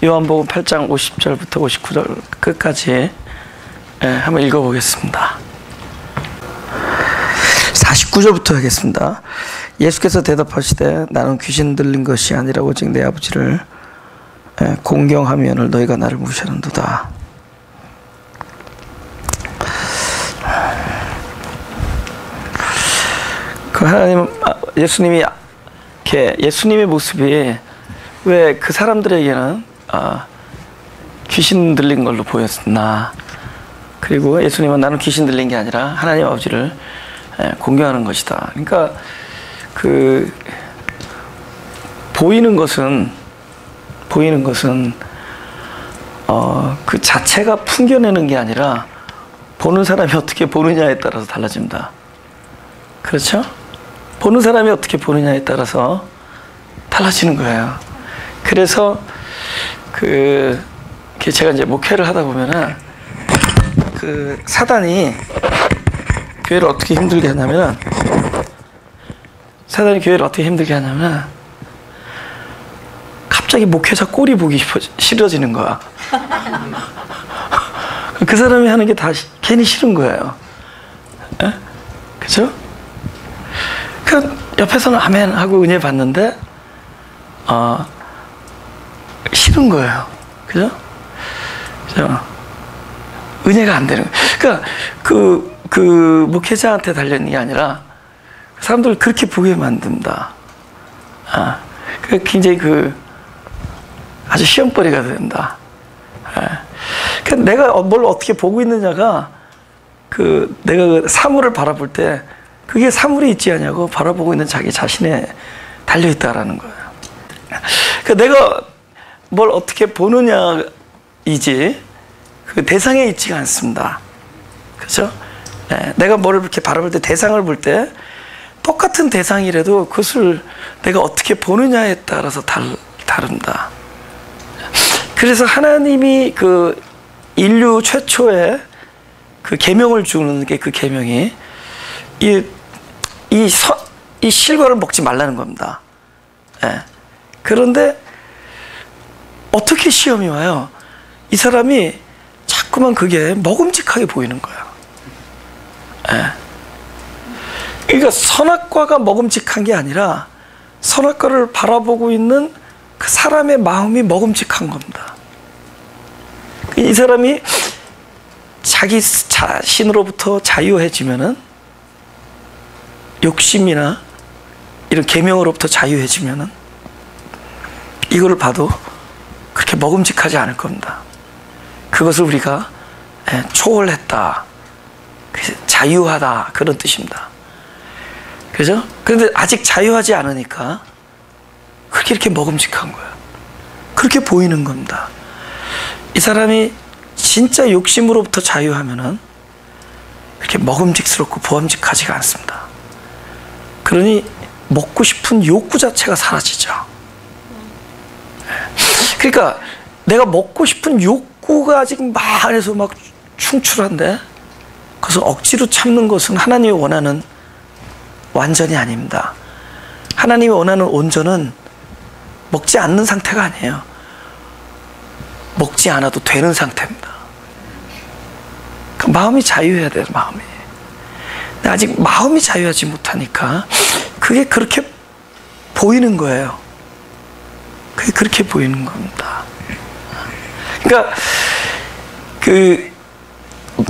요한복음 8장 50절부터 59절 끝까지 한번 읽어보겠습니다. 49절부터 하겠습니다. 예수께서 대답하시되 나는 귀신 들린 것이 아니라 오직 내 아버지를 공경하면을 너희가 나를 무시하는도다. 그 하나님, 예수님의 모습이 왜 그 사람들에게는 귀신 들린 걸로 보였나? 그리고 예수님은 나는 귀신 들린 게 아니라 하나님 아버지를 공경하는 것이다. 그러니까 그 보이는 것은 그 자체가 풍겨내는 게 아니라 보는 사람이 어떻게 보느냐에 따라서 달라집니다. 그렇죠? 보는 사람이 어떻게 보느냐에 따라서 달라지는 거예요. 그래서 제가 이제 목회를 하다 보면은 그 사단이 교회를 어떻게 힘들게 하냐면은 갑자기 목회자 꼴이 보기 싫어지는 거야. 그 사람이 하는 게 다 괜히 싫은 거예요. 그죠? 그 옆에서는 아멘 하고 은혜 받는데 싫은 거예요. 그죠? 은혜가 안 되는 거예요. 그러니까 그 목회자한테 달려있는 게 아니라 사람들을 그렇게 보게 만든다. 굉장히 아주 시험거리가 된다. 그러니까 내가 뭘 어떻게 보고 있느냐가 내가 사물을 바라볼 때 그게 사물이 있지 않냐고 바라보고 있는 자기 자신에 달려있다라는 거예요. 그러니까 내가 뭘 어떻게 보느냐이지 그 대상에 있지가 않습니다. 그렇죠? 내가 뭐를 이렇게 바라볼 때 대상을 볼 때 똑같은 대상이라도 그것을 내가 어떻게 보느냐에 따라서 다른다. 그래서 하나님이 그 인류 최초의 그 계명을 주는 게 그 계명이 이 실과를 먹지 말라는 겁니다. 그런데 어떻게 시험이 와요? 이 사람이 자꾸만 그게 먹음직하게 보이는 거예요. 그러니까 선악과가 먹음직한 게 아니라 선악과를 바라보고 있는 그 사람의 마음이 먹음직한 겁니다. 이 사람이 자기 자신으로부터 자유해지면은 욕심이나 이런 계명으로부터 자유해지면은 이거를 봐도 그렇게 먹음직하지 않을 겁니다. 그것을 우리가 초월했다, 자유하다 그런 뜻입니다. 그죠? 그런데 아직 자유하지 않으니까 그렇게 이렇게 먹음직한 거예요. 그렇게 보이는 겁니다. 이 사람이 진짜 욕심으로부터 자유하면은 그렇게 먹음직스럽고 보암직하지가 않습니다. 그러니 먹고 싶은 욕구 자체가 사라지죠. 그러니까 내가 먹고 싶은 욕구가 아직 막 안에서 막 충출한데 그것을 억지로 참는 것은 하나님이 원하는 완전이 아닙니다. 하나님이 원하는 온전은 먹지 않는 상태가 아니에요. 먹지 않아도 되는 상태입니다. 마음이 자유해야 돼요. 마음이. 근데 아직 마음이 자유하지 못하니까 그게 그렇게 보이는 거예요. 그게 그렇게 보이는 겁니다. 그러니까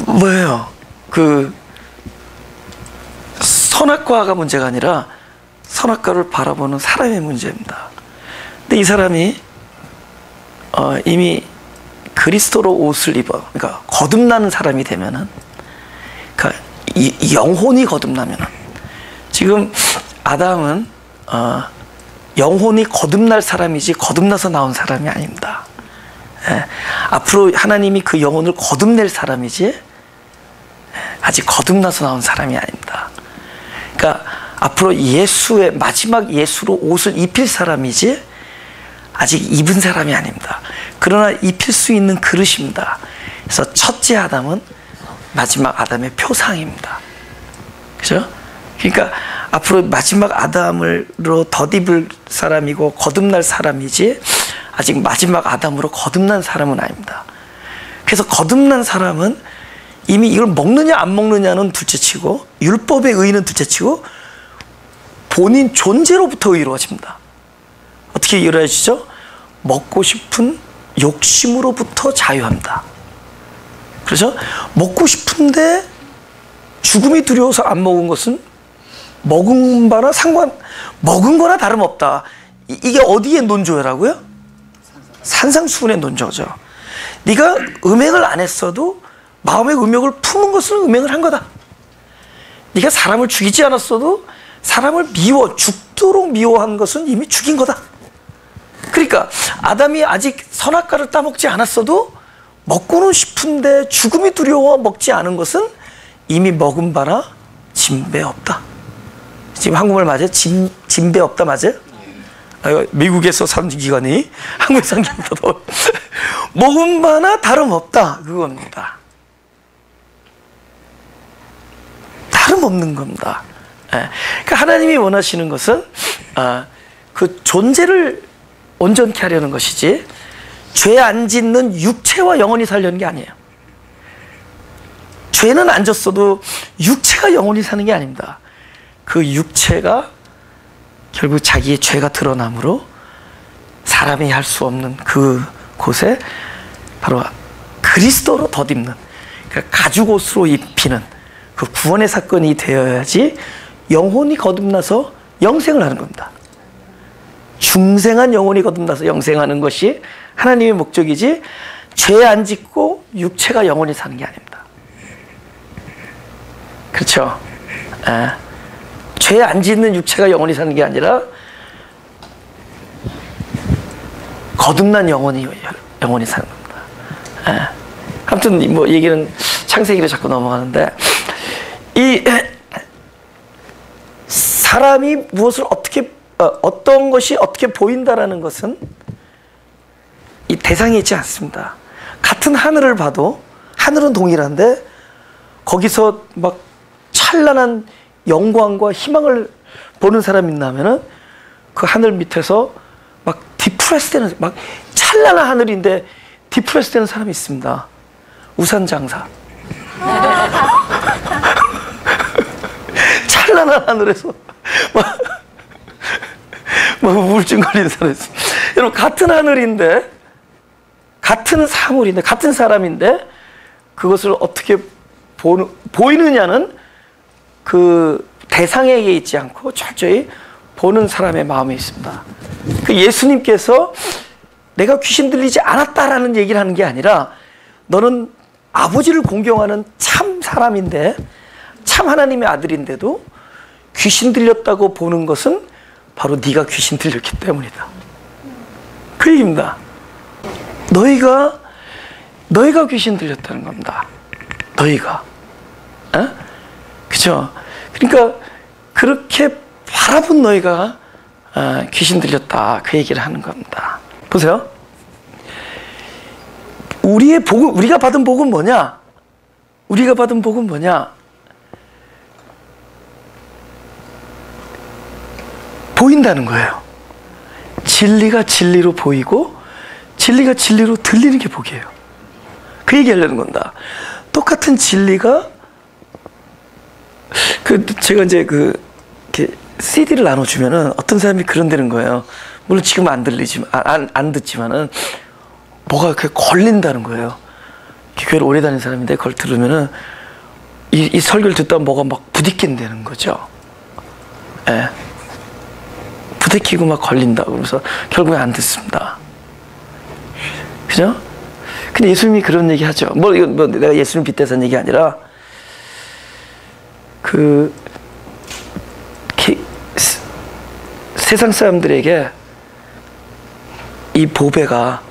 뭐예요? 선악과가 문제가 아니라 선악과를 바라보는 사람의 문제입니다. 근데 이 사람이 이미 그리스도로 옷을 입어, 그러니까 거듭나는 사람이 되면은, 그러니까 영혼이 거듭나면은, 지금 아담은 영혼이 거듭날 사람이지 거듭나서 나온 사람이 아닙니다. 앞으로 하나님이 그 영혼을 거듭낼 사람이지 아직 거듭나서 나온 사람이 아닙니다. 그러니까 앞으로 마지막 예수로 옷을 입힐 사람이지 아직 입은 사람이 아닙니다. 그러나 입힐 수 있는 그릇입니다. 그래서 첫째 아담은 마지막 아담의 표상입니다. 그죠? 그러니까 앞으로 마지막 아담으로 덧입을 사람이고 거듭날 사람이지 아직 마지막 아담으로 거듭난 사람은 아닙니다. 그래서 거듭난 사람은 이미 이걸 먹느냐 안 먹느냐는 둘째치고, 율법의 의의는 둘째치고, 본인 존재로부터 의로워집니다. 어떻게 이루어지죠? 먹고 싶은 욕심으로부터 자유합니다. 그렇죠? 먹고 싶은데 죽음이 두려워서 안 먹은 것은 먹은 거나 먹은 거나 다름없다. 이게 어디의 논조라고요? 산상수훈의 논조죠. 네가 음행을 안 했어도 마음의 음욕을 푸는 것은 음행을 한 거다. 네가 사람을 죽이지 않았어도 사람을 죽도록 미워한 것은 이미 죽인 거다. 그러니까 아담이 아직 선악과를 따먹지 않았어도 먹고는 싶은데 죽음이 두려워 먹지 않은 것은 이미 먹은 바나 진배 없다. 지금 한국말 맞아요? 진배 없다 맞아요? 미국에서 산 기관이 한국에 산 기관보다 더 먹은 바나 다름없다 그겁니다. 다름없는 겁니다. 그러니까 하나님이 원하시는 것은 그 존재를 온전케 하려는 것이지 죄 안 짓는 육체와 영원히 살려는 게 아니에요. 죄는 안 졌어도 육체가 영원히 사는 게 아닙니다. 그 육체가 결국 자기의 죄가 드러남으로 사람이 할 수 없는 그 곳에 바로 그리스도로 덧입는, 그러니까 가죽옷으로 입히는 그 구원의 사건이 되어야지 영혼이 거듭나서 영생을 하는 겁니다. 중생한 영혼이 거듭나서 영생하는 것이 하나님의 목적이지 죄 안 짓고 육체가 영원히 사는 게 아닙니다. 그렇죠? 죄 안 짓는 육체가 영원히 사는 게 아니라 거듭난 영혼이 사는 겁니다. 아무튼 뭐 얘기는 창세기로 자꾸 넘어가는데, 이 사람이 무엇을 어떤 것이 어떻게 보인다라는 것은 이 대상이 있지 않습니다. 같은 하늘을 봐도 하늘은 동일한데 거기서 막 찬란한 영광과 희망을 보는 사람이 있다면은 그 하늘 밑에서 막 디프레스 되는, 막 찬란한 하늘인데 디프레스 되는 사람이 있습니다. 우산 장사. 찬란한 하늘에서 막 우울증 걸리는 사람이 있어요. 여러분, 같은 하늘인데, 같은 사물인데, 같은 사람인데, 그것을 어떻게 보이느냐는 그 대상에게 있지 않고 철저히 보는 사람의 마음에 있습니다. 그 예수님께서 내가 귀신 들리지 않았다라는 얘기를 하는 게 아니라, 너는 아버지를 공경하는 참 사람인데, 참 하나님의 아들인데도 귀신 들렸다고 보는 것은 바로 네가 귀신 들렸기 때문이다. 그 얘기입니다. 너희가 귀신 들렸다는 겁니다. 너희가. 그죠? 그러니까 그렇게 바라본 너희가 귀신 들렸다, 그 얘기를 하는 겁니다. 보세요. 우리가 받은 복은 뭐냐? 우리가 받은 복은 뭐냐? 보인다는 거예요. 진리가 진리로 보이고 진리가 진리로 들리는 게 복이에요. 그 얘기하려는 겁니다. 똑같은 진리가 제가 이제 이렇게 CD를 나눠주면은 어떤 사람이 그런다는 거예요. 물론 지금 안 들리지만 안 듣지만은 뭐가 이렇게 걸린다는 거예요. 교회를 오래 다닌 사람인데 그걸 들으면은 이 설교를 듣다 뭐가 막 부딪힌다는 거죠. 예. 부딪히고 막 걸린다고 그러면서 결국에 안 듣습니다. 그죠? 근데 예수님이 그런 얘기 하죠. 이건 내가 예수님 빗대서 한 얘기 아니라, 세상 사람들에게 이 보배가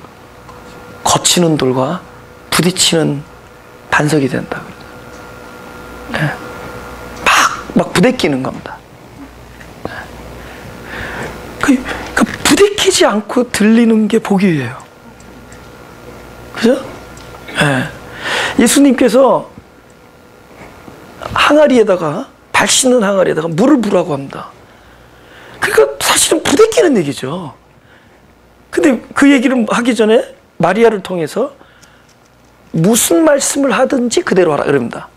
거치는 돌과 부딪히는 반석이 된다. 네. 막 부대끼는 겁니다. 그러니까 부대끼지 않고 들리는 게 복이에요. 그죠? 네. 예수님께서 항아리에다가, 발 씻는 항아리에다가 물을 부라고 합니다. 그러니까 사실은 부대끼는 얘기죠. 근데 그 얘기를 하기 전에 마리아를 통해서 무슨 말씀을 하든지 그대로 하라 그럽니다.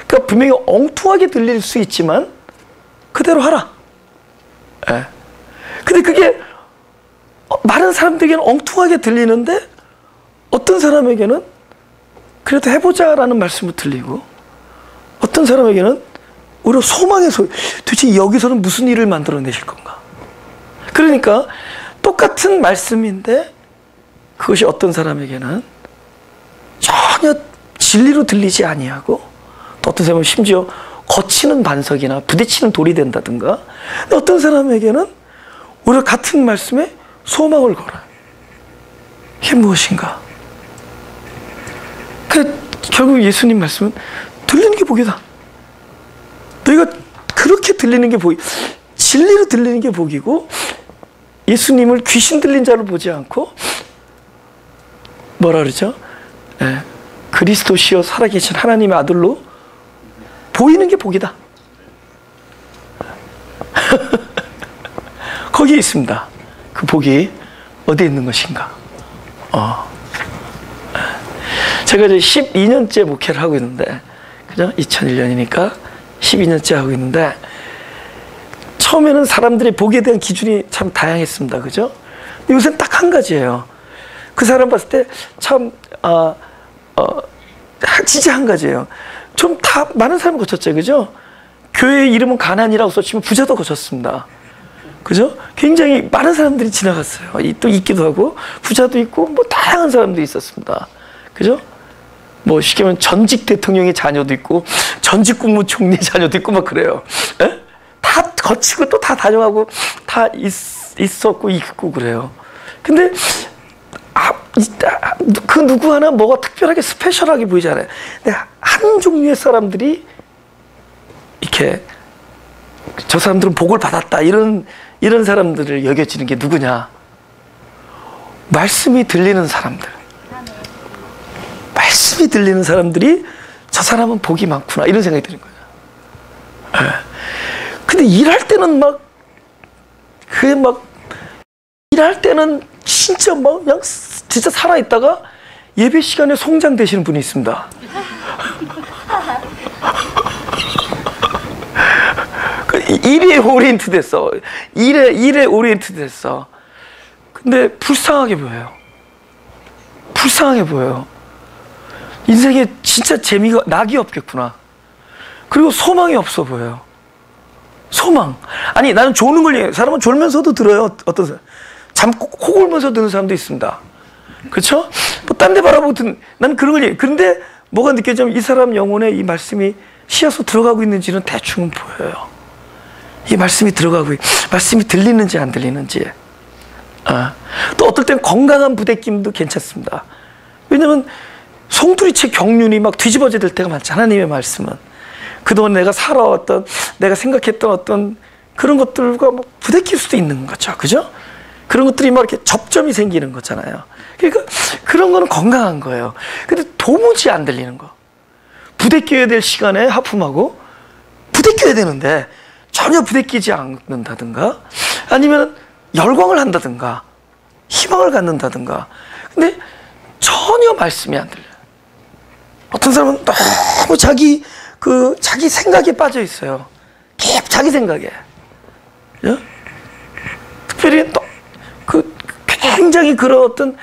그러니까 분명히 엉뚱하게 들릴 수 있지만 그대로 하라. 예. 근데 그게 많은 사람들에게는 엉뚱하게 들리는데 어떤 사람에게는 그래도 해보자라는 말씀을 들리고 어떤 사람에게는 오히려 소망의 소리, 도대체 여기서는 무슨 일을 만들어내실 건가? 그러니까 똑같은 말씀인데 그것이 어떤 사람에게는 전혀 진리로 들리지 아니하고 또 어떤 사람은 심지어 거치는 반석이나 부딪히는 돌이 된다든가 어떤 사람에게는 오히려 같은 말씀에 소망을 걸어요. 이게 무엇인가? 결국 예수님 말씀은 들리는 게 복이다. 너희가 그렇게 들리는 게 복이, 진리로 들리는 게 복이고 예수님을 귀신 들린 자로 보지 않고 뭐라 그러죠? 그리스도시여 살아계신 하나님의 아들로 보이는 게 복이다. 거기에 있습니다. 그 복이 어디에 있는 것인가? 제가 이제 12년째 목회를 하고 있는데, 그죠? 2001년이니까 12년째 하고 있는데, 처음에는 사람들의 복에 대한 기준이 참 다양했습니다. 그죠? 요새는 딱 한 가지예요. 그 사람 봤을 때 참, 진짜 한 가지예요. 좀 다 많은 사람이 고쳤죠. 그죠? 교회 이름은 가난이라고 써치면 부자도 고쳤습니다. 그죠? 굉장히 많은 사람들이 지나갔어요. 또 있기도 하고, 부자도 있고, 뭐, 다양한 사람들이 있었습니다. 그죠? 뭐, 쉽게 말하면 전직 대통령의 자녀도 있고, 전직 국무총리 자녀도 있고, 막 그래요. 에? 다 거치고 또 다 다녀가고, 다 있었고, 있고, 그래요. 근데, 그 누구 하나 뭐가 특별하게 스페셜하게 보이지 않아요. 근데 한 종류의 사람들이, 이렇게, 저 사람들은 복을 받았다. 이런 사람들을 여겨지는 게 누구냐? 말씀이 들리는 사람들. 말씀이 들리는 사람들이 저 사람은 복이 많구나. 이런 생각이 드는 거예요. 네. 근데 일할 때는 일할 때는 진짜 그냥 진짜 살아있다가 예배 시간에 송장 되시는 분이 있습니다. 일에 오리엔트 됐어. 일에 오리엔트 됐어. 근데 불쌍하게 보여요. 불쌍하게 보여요. 인생에 진짜 재미가, 낙이 없겠구나. 그리고 소망이 없어 보여요. 소망. 아니, 나는 조는 걸 얘기해요. 사람은 졸면서도 들어요. 어떤 사람. 코 골면서 듣는 사람도 있습니다. 그렇죠? 뭐 딴 데 바라보고 듣는, 난 그런 걸 얘기해요. 그런데 뭐가 느껴지면 이 사람 영혼에 이 말씀이 씌어서 들어가고 있는지는 대충은 보여요. 이 말씀이 말씀이 들리는지 안 들리는지. 또 어떨 땐 건강한 부대낌도 괜찮습니다. 왜냐면 송두리째 경륜이 막 뒤집어질 때가 많죠. 하나님의 말씀은. 그동안 내가 살아왔던, 내가 생각했던 어떤 그런 것들과 막 부대낄 수도 있는 거죠. 그죠? 그런 것들이 막 이렇게 접점이 생기는 거잖아요. 그러니까 그런 거는 건강한 거예요. 근데 도무지 안 들리는 거. 부대껴야 될 시간에 하품하고 부대껴야 되는데 전혀 부대끼지 않는다든가 아니면 열광을 한다든가 희망을 갖는다든가 근데 전혀 말씀이 안 들려요. 어떤 사람은 너무 자기 생각에 빠져 있어요. 자기 생각에. 예? 특별히 또 굉장히 그런 어떤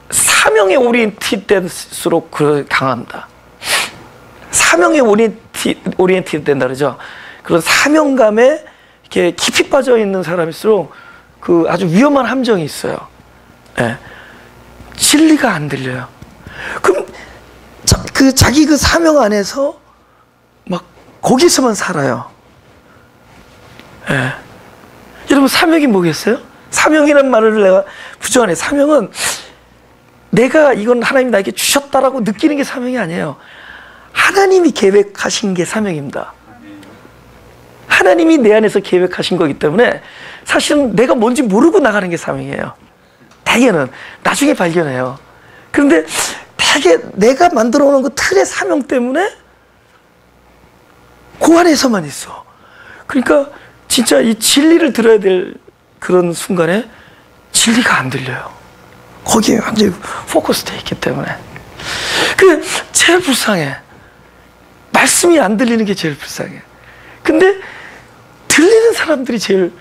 사명에 오리엔티드될수록 강합니다. 사명에 오리엔티드 된다 그러죠. 그런 사명감에 이렇게 깊이 빠져 있는 사람일수록 아주 위험한 함정이 있어요. 예. 진리가 안 들려요. 그럼 자기 사명 안에서 막 거기서만 살아요. 예. 여러분 사명이 뭐겠어요? 사명이란 말을 내가 부정하네. 사명은 내가 이건 하나님이 나에게 주셨다라고 느끼는 게 사명이 아니에요. 하나님이 계획하신 게 사명입니다. 하나님이 내 안에서 계획하신 거기 때문에 사실은 내가 뭔지 모르고 나가는 게 사명이에요. 대개는 나중에 발견해요. 그런데 대개 내가 만들어 놓은 그 틀의 사명 때문에 그 안에서만 있어. 그러니까 진짜 이 진리를 들어야 될 그런 순간에 진리가 안 들려요. 거기에 완전히 포커스 돼 있기 때문에. 그 제일 불쌍해. 말씀이 안 들리는 게 제일 불쌍해. 근데 들리는 사람들이 제일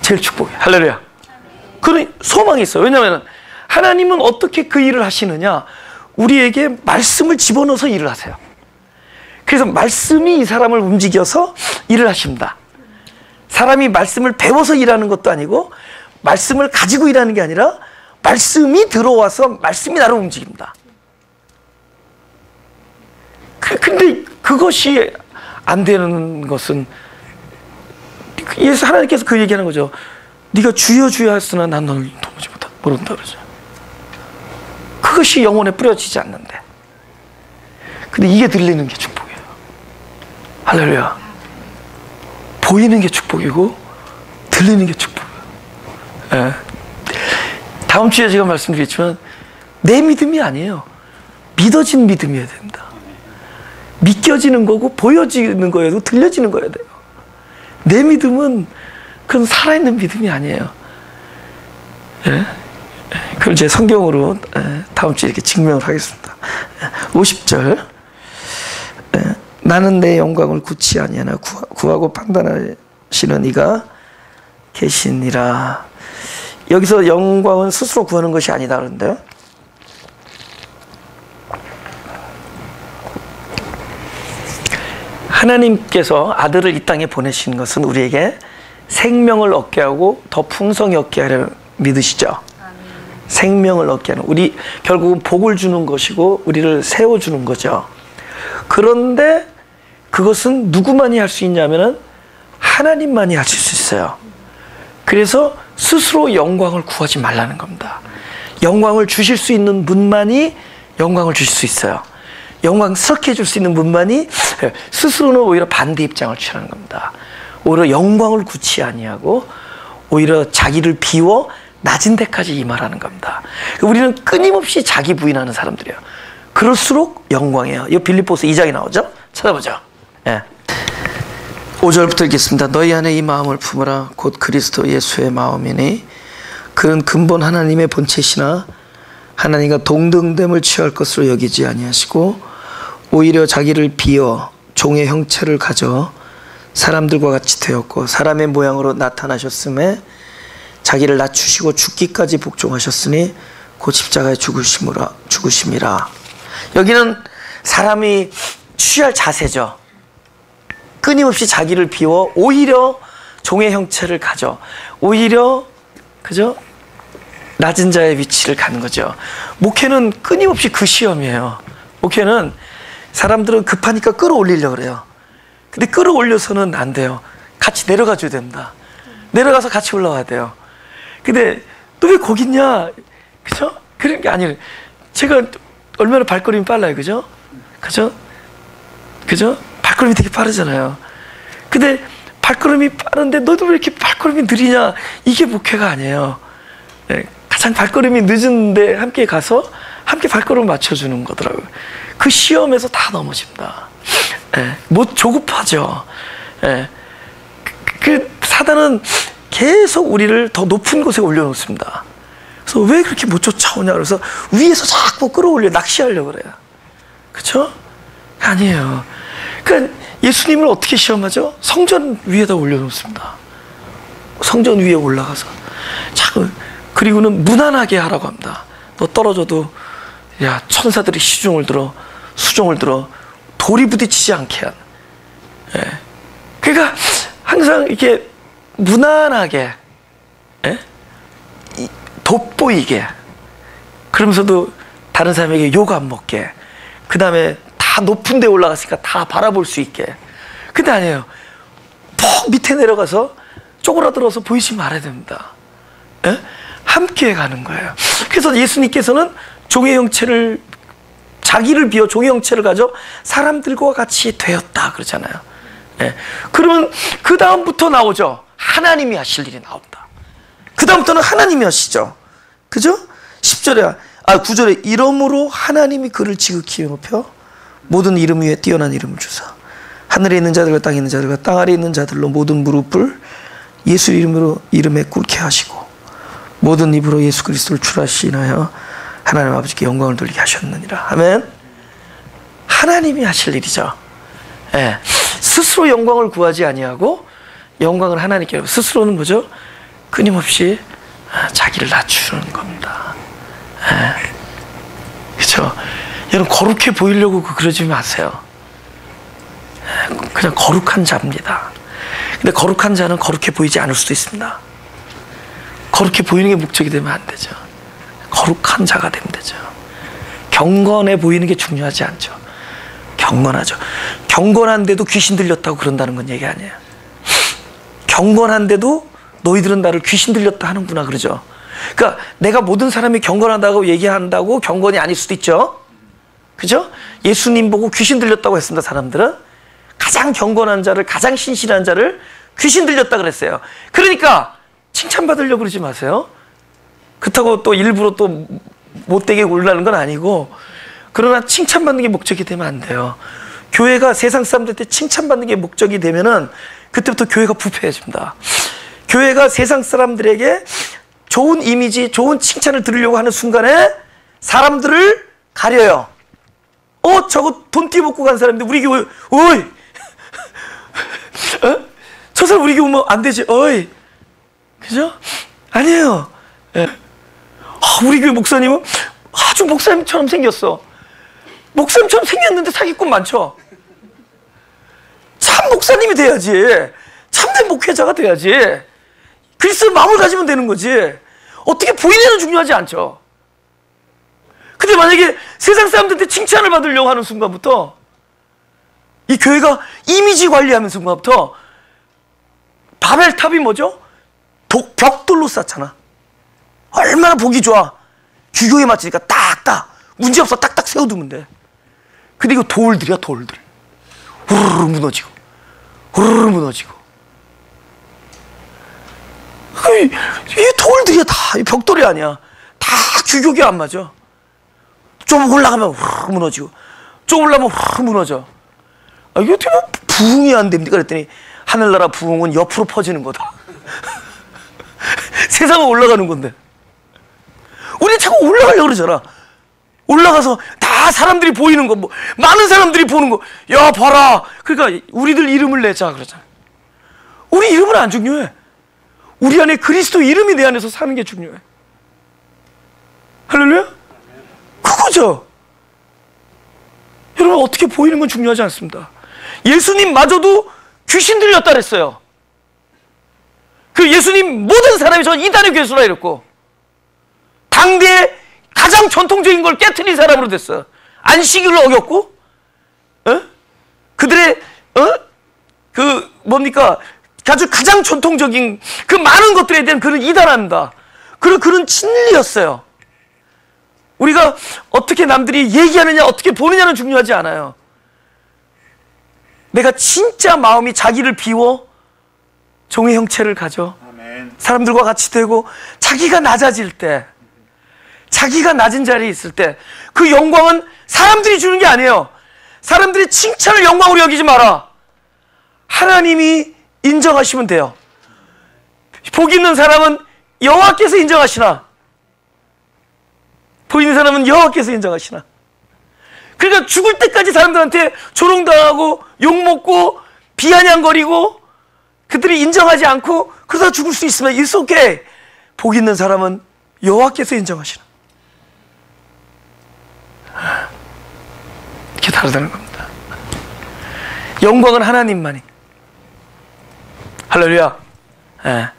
축복해. 할렐루야. 그런 소망이 있어요. 왜냐하면 하나님은 어떻게 그 일을 하시느냐? 우리에게 말씀을 집어넣어서 일을 하세요. 그래서 말씀이 이 사람을 움직여서 일을 하십니다. 사람이 말씀을 배워서 일하는 것도 아니고 말씀을 가지고 일하는 게 아니라 말씀이 들어와서 말씀이 나를 움직입니다. 근데 그것이 안 되는 것은 예수 하나님께서 그 얘기하는 거죠. 네가 주여 주여 했으나 난 너를 도무지 모른다 그러죠. 그것이 영혼에 뿌려지지 않는데. 근데 이게 들리는 게 축복이에요. 할렐루야. 보이는 게 축복이고 들리는 게 축복이에요. 예. 다음 주에 제가 말씀드렸지만 내 믿음이 아니에요. 믿어진 믿음이어야 됩니다. 믿겨지는 거고 보여지는 거여도 들려지는 거여야 돼요. 내 믿음은 그건 살아있는 믿음이 아니에요. 예? 그걸 제 성경으로 다음 주에 이렇게 증명을 하겠습니다. 50절. 나는 내 영광을 굳이 아니하나 구하고 판단하시는 이가 계시니라. 여기서 영광은 스스로 구하는 것이 아니다 그러는데요. 하나님께서 아들을 이 땅에 보내신 것은 우리에게 생명을 얻게 하고 더 풍성히 얻게 하려 믿으시죠? 생명을 얻게 하는, 우리 결국은 복을 주는 것이고 우리를 세워주는 거죠. 그런데 그것은 누구만이 할 수 있냐면은 하나님만이 하실 수 있어요. 그래서 스스로 영광을 구하지 말라는 겁니다. 영광을 주실 수 있는 분만이 영광을 주실 수 있어요. 영광스럽게 해줄 수 있는 분만이, 스스로는 오히려 반대 입장을 취하는 겁니다. 오히려 영광을 굳이 아니하고 오히려 자기를 비워 낮은 데까지 임하라는 겁니다. 우리는 끊임없이 자기 부인하는 사람들이에요. 그럴수록 영광이에요. 이 빌립보서 2장에 나오죠? 찾아보죠. 예. 5절부터 읽겠습니다. 너희 안에 이 마음을 품으라. 곧 그리스도 예수의 마음이니 그는 근본 하나님의 본체시나 하나님과 동등됨을 취할 것으로 여기지 아니하시고 오히려 자기를 비어 종의 형체를 가져 사람들과 같이 되었고 사람의 모양으로 나타나셨음에 자기를 낮추시고 죽기까지 복종하셨으니 곧 십자가에 죽으심이라. 여기는 사람이 취할 자세죠. 끊임없이 자기를 비워 오히려 종의 형체를 가져 오히려 그죠? 낮은 자의 위치를 가는 거죠. 목회는 끊임없이 그 시험이에요. 목회는 사람들은 급하니까 끌어올리려고 그래요. 근데 끌어올려서는 안 돼요. 같이 내려가 줘야 됩니다. 내려가서 같이 올라와야 돼요. 근데 너 왜 거기 있냐? 그죠? 그런 게 아니에요. 제가 얼마나 발걸음이 빨라요. 그죠? 그죠? 그죠? 발걸음이 되게 빠르잖아요. 근데 발걸음이 빠른데 너도 왜 이렇게 발걸음이 느리냐? 이게 목회가 아니에요. 네, 가장 발걸음이 늦은데 함께 가서 함께 발걸음 맞춰주는 거더라고요. 그 시험에서 다 넘어집니다. 네, 뭐 조급하죠. 네, 그 사단은 계속 우리를 더 높은 곳에 올려놓습니다. 그래서 왜 그렇게 못 쫓아오냐? 그래서 위에서 자꾸 끌어올려 낚시하려고 그래요. 그렇죠? 아니에요. 그러니까 예수님을 어떻게 시험하죠? 성전 위에다 올려놓습니다. 성전 위에 올라가서 자꾸 그리고는 무난하게 하라고 합니다. 너 떨어져도 야 천사들이 수종을 들어 돌이 부딪히지 않게 한. 예. 그러니까 항상 이렇게 무난하게, 예? 돋보이게, 그러면서도 다른 사람에게 욕 안 먹게, 그 다음에 다 높은 데 올라갔으니까 다 바라볼 수 있게. 근데 아니에요. 푹 밑에 내려가서 쪼그라들어서 보이지 말아야 됩니다. 예? 함께 가는 거예요. 그래서 예수님께서는 종의 형체를, 자기를 비워 종의 형체를 가져 사람들과 같이 되었다 그러잖아요. 예. 그러면 그 다음부터 나오죠. 하나님이 하실 일이 나옵니다. 그 다음부터는 하나님이 하시죠. 그죠? 9절에 이러므로 하나님이 그를 지극히 높여 모든 이름 위에 뛰어난 이름을 주사 하늘에 있는 자들과 땅에 있는 자들과 땅 아래에 있는 자들로 모든 무릎을 예수 이름에 꿇게 하시고 모든 입으로 예수 그리스도를 주라시나요 하나님 아버지께 영광을 돌리게 하셨느니라. 아멘. 하나님이 하실 일이죠. 예. 스스로 영광을 구하지 아니하고 영광을 하나님께. 스스로는 뭐죠? 끊임없이 자기를 낮추는 겁니다. 예. 그렇죠? 여러분 거룩해 보이려고 그러지 마세요. 예. 그냥 거룩한 자입니다. 근데 거룩한 자는 거룩해 보이지 않을 수도 있습니다. 거룩해 보이는 게 목적이 되면 안 되죠. 거룩한 자가 되면 되죠. 경건해 보이는 게 중요하지 않죠. 경건하죠. 경건한데도 귀신 들렸다고 그런다는 건 얘기 아니에요. 경건한데도 너희들은 나를 귀신 들렸다 하는구나 그러죠. 그러니까 내가 모든 사람이 경건하다고 얘기한다고 경건이 아닐 수도 있죠. 그죠? 예수님 보고 귀신 들렸다고 했습니다. 사람들은 가장 경건한 자를, 가장 신실한 자를 귀신 들렸다 그랬어요. 그러니까 칭찬받으려고 그러지 마세요. 그렇다고 또 일부러 또 못되게 굴라는 건 아니고, 그러나 칭찬받는 게 목적이 되면 안 돼요. 교회가 세상 사람들한테 칭찬받는 게 목적이 되면은 그때부터 교회가 부패해집니다. 교회가 세상 사람들에게 좋은 이미지, 좋은 칭찬을 들으려고 하는 순간에 사람들을 가려요. 저거 돈 띠먹고 간 사람인데 우리 교회, 어이! 저 사람 우리 교회 오면 안 되지, 어이! 그죠? 아니에요. 예. 우리 교회 목사님은 아주 목사님처럼 생겼어. 목사님처럼 생겼는데 사기꾼 많죠? 참 목사님이 돼야지. 참된 목회자가 돼야지. 그리스도의 마음을 가지면 되는 거지. 어떻게 보이냐는 중요하지 않죠. 근데 만약에 세상 사람들한테 칭찬을 받으려고 하는 순간부터, 이 교회가 이미지 관리하는 순간부터 바벨탑이 뭐죠? 벽돌로 쌓잖아. 얼마나 보기 좋아. 규격에 맞추니까 딱딱 문제없어 딱딱 세워두면 돼. 근데 이거 돌들이야, 돌들. 우르르 무너지고 우르르 무너지고. 이 돌들이야. 다 벽돌이 아니야. 다 규격이 안 맞아. 좀 올라가면 우르르 무너지고, 좀 올라가면 우르르 무너져. 이게 어떻게 부흥이 안 됩니까? 그랬더니 하늘나라 부흥은 옆으로 퍼지는 거다. 세상은 올라가는 건데 우리 자꾸 올라가려고 그러잖아. 올라가서 다 사람들이 보이는 거, 많은 사람들이 보는 거, 야 봐라. 그러니까 우리들 이름을 내자 그러잖아. 우리 이름은 안 중요해. 우리 안에 그리스도 이름이 내 안에서 사는 게 중요해. 할렐루야? 그거죠. 여러분, 어떻게 보이는 건 중요하지 않습니다. 예수님마저도 귀신 들렸다 그랬어요. 그 예수님 모든 사람이 전 이단의 괴수라 이랬고, 당대에 가장 전통적인 걸 깨트린 사람으로 됐어요. 안식일을 어겼고, 그들의 그 뭡니까, 아주 가장 전통적인 그 많은 것들에 대한 그런 이단합니다. 그런 진리였어요. 우리가 어떻게 남들이 얘기하느냐, 어떻게 보느냐는 중요하지 않아요. 내가 진짜 마음이 자기를 비워 종의 형체를 가져 사람들과 같이 되고, 자기가 낮아질 때, 자기가 낮은 자리에 있을 때, 그 영광은 사람들이 주는 게 아니에요. 사람들이 칭찬을 영광으로 여기지 마라. 하나님이 인정하시면 돼요. 복 있는 사람은 여호와께서 인정하시나, 복 있는 사람은 여호와께서 인정하시나. 그러니까 죽을 때까지 사람들한테 조롱당하고 욕먹고 비아냥거리고 그들이 인정하지 않고 그러다 죽을 수 있으면 it's okay. 복 있는 사람은 여호와께서 인정하시나. 이렇게 다르다는 겁니다. 영광은 하나님만이. 할렐루야. 예.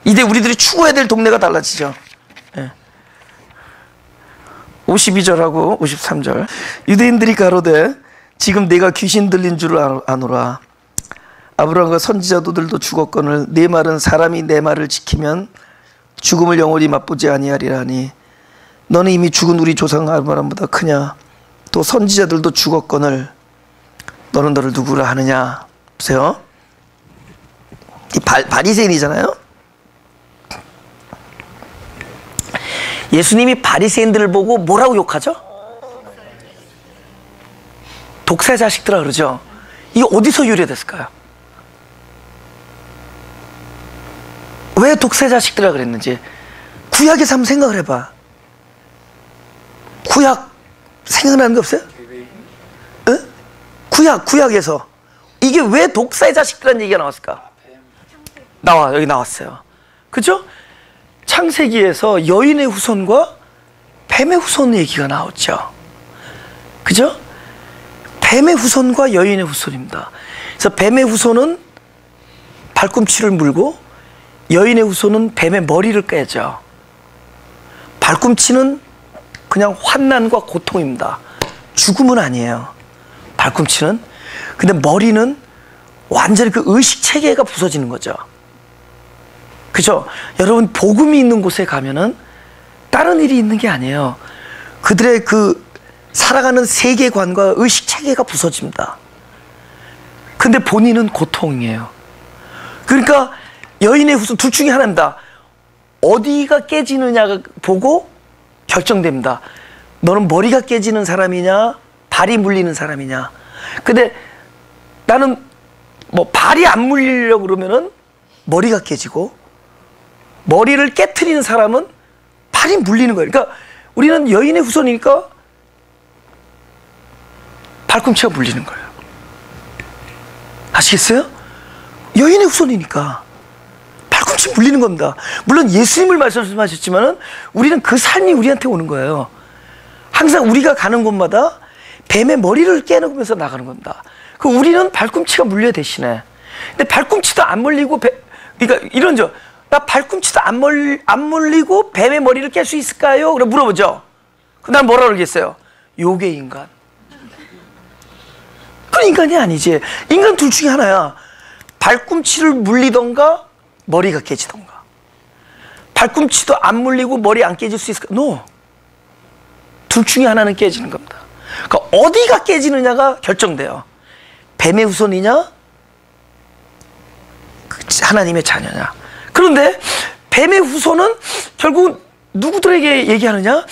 이제 우리들이 추구해야 될 동네가 달라지죠. 예. 52절하고 53절. 유대인들이 가로되 지금 내가 귀신 들린 줄 아노라. 아브라함과 선지자들도 죽었거늘 네 말은 사람이 내 말을 지키면 죽음을 영원히 맛보지 아니하리라니, 너는 이미 죽은 우리 조상 아브라함보다 크냐. 또 선지자들도 죽었거늘 너는 너를 누구라 하느냐. 보세요. 이 바리새인이잖아요. 예수님이 바리새인들을 보고 뭐라고 욕하죠? 독사 자식들아 그러죠. 이게 어디서 유래됐을까요? 왜 독사 자식들아 그랬는지 구약에서 한번 생각을 해봐. 구약 생각나는 게 없어요? 어? 구약에서 이게 왜 독사의 자식들이라는 얘기가 나왔을까? 여기 나왔어요. 그죠? 창세기에서 여인의 후손과 뱀의 후손 얘기가 나왔죠. 그죠? 뱀의 후손과 여인의 후손입니다. 그래서 뱀의 후손은 발꿈치를 물고 여인의 후손은 뱀의 머리를 깨죠. 발꿈치는 그냥 환난과 고통입니다. 죽음은 아니에요. 발꿈치는. 근데 머리는 완전히 그 의식 체계가 부서지는 거죠. 그죠? 여러분, 복음이 있는 곳에 가면은 다른 일이 있는 게 아니에요. 그들의 그 살아가는 세계관과 의식 체계가 부서집니다. 근데 본인은 고통이에요. 그러니까 여인의 후손 둘 중에 하나입니다. 어디가 깨지느냐가 보고 결정됩니다. 너는 머리가 깨지는 사람이냐, 발이 물리는 사람이냐. 근데 나는 뭐 발이 안 물리려고 그러면은 머리가 깨지고, 머리를 깨트리는 사람은 발이 물리는 거예요. 그러니까 우리는 여인의 후손이니까 발꿈치가 물리는 거예요. 아시겠어요? 여인의 후손이니까 발꿈치 물리는 겁니다. 물론 예수님을 말씀하셨지만은 우리는 그 삶이 우리한테 오는 거예요. 항상 우리가 가는 곳마다 뱀의 머리를 깨놓으면서 나가는 겁니다. 그 우리는 발꿈치가 물려야 대신에. 근데 발꿈치도 안 물리고 그러니까 이런죠. 나 발꿈치도 안 물리고 뱀의 머리를 깰 수 있을까요? 그래 물어보죠. 그럼 난 뭐라 그러겠어요? 요괴 인간. 그건 인간이 아니지. 인간 둘 중에 하나야. 발꿈치를 물리던가 머리가 깨지던가. 발꿈치도 안 물리고 머리 안 깨질 수 있을까? No. 둘 중에 하나는 깨지는 겁니다. 그러니까 어디가 깨지느냐가 결정돼요. 뱀의 후손이냐, 하나님의 자녀냐. 그런데 뱀의 후손은 결국 누구들에게 얘기하느냐?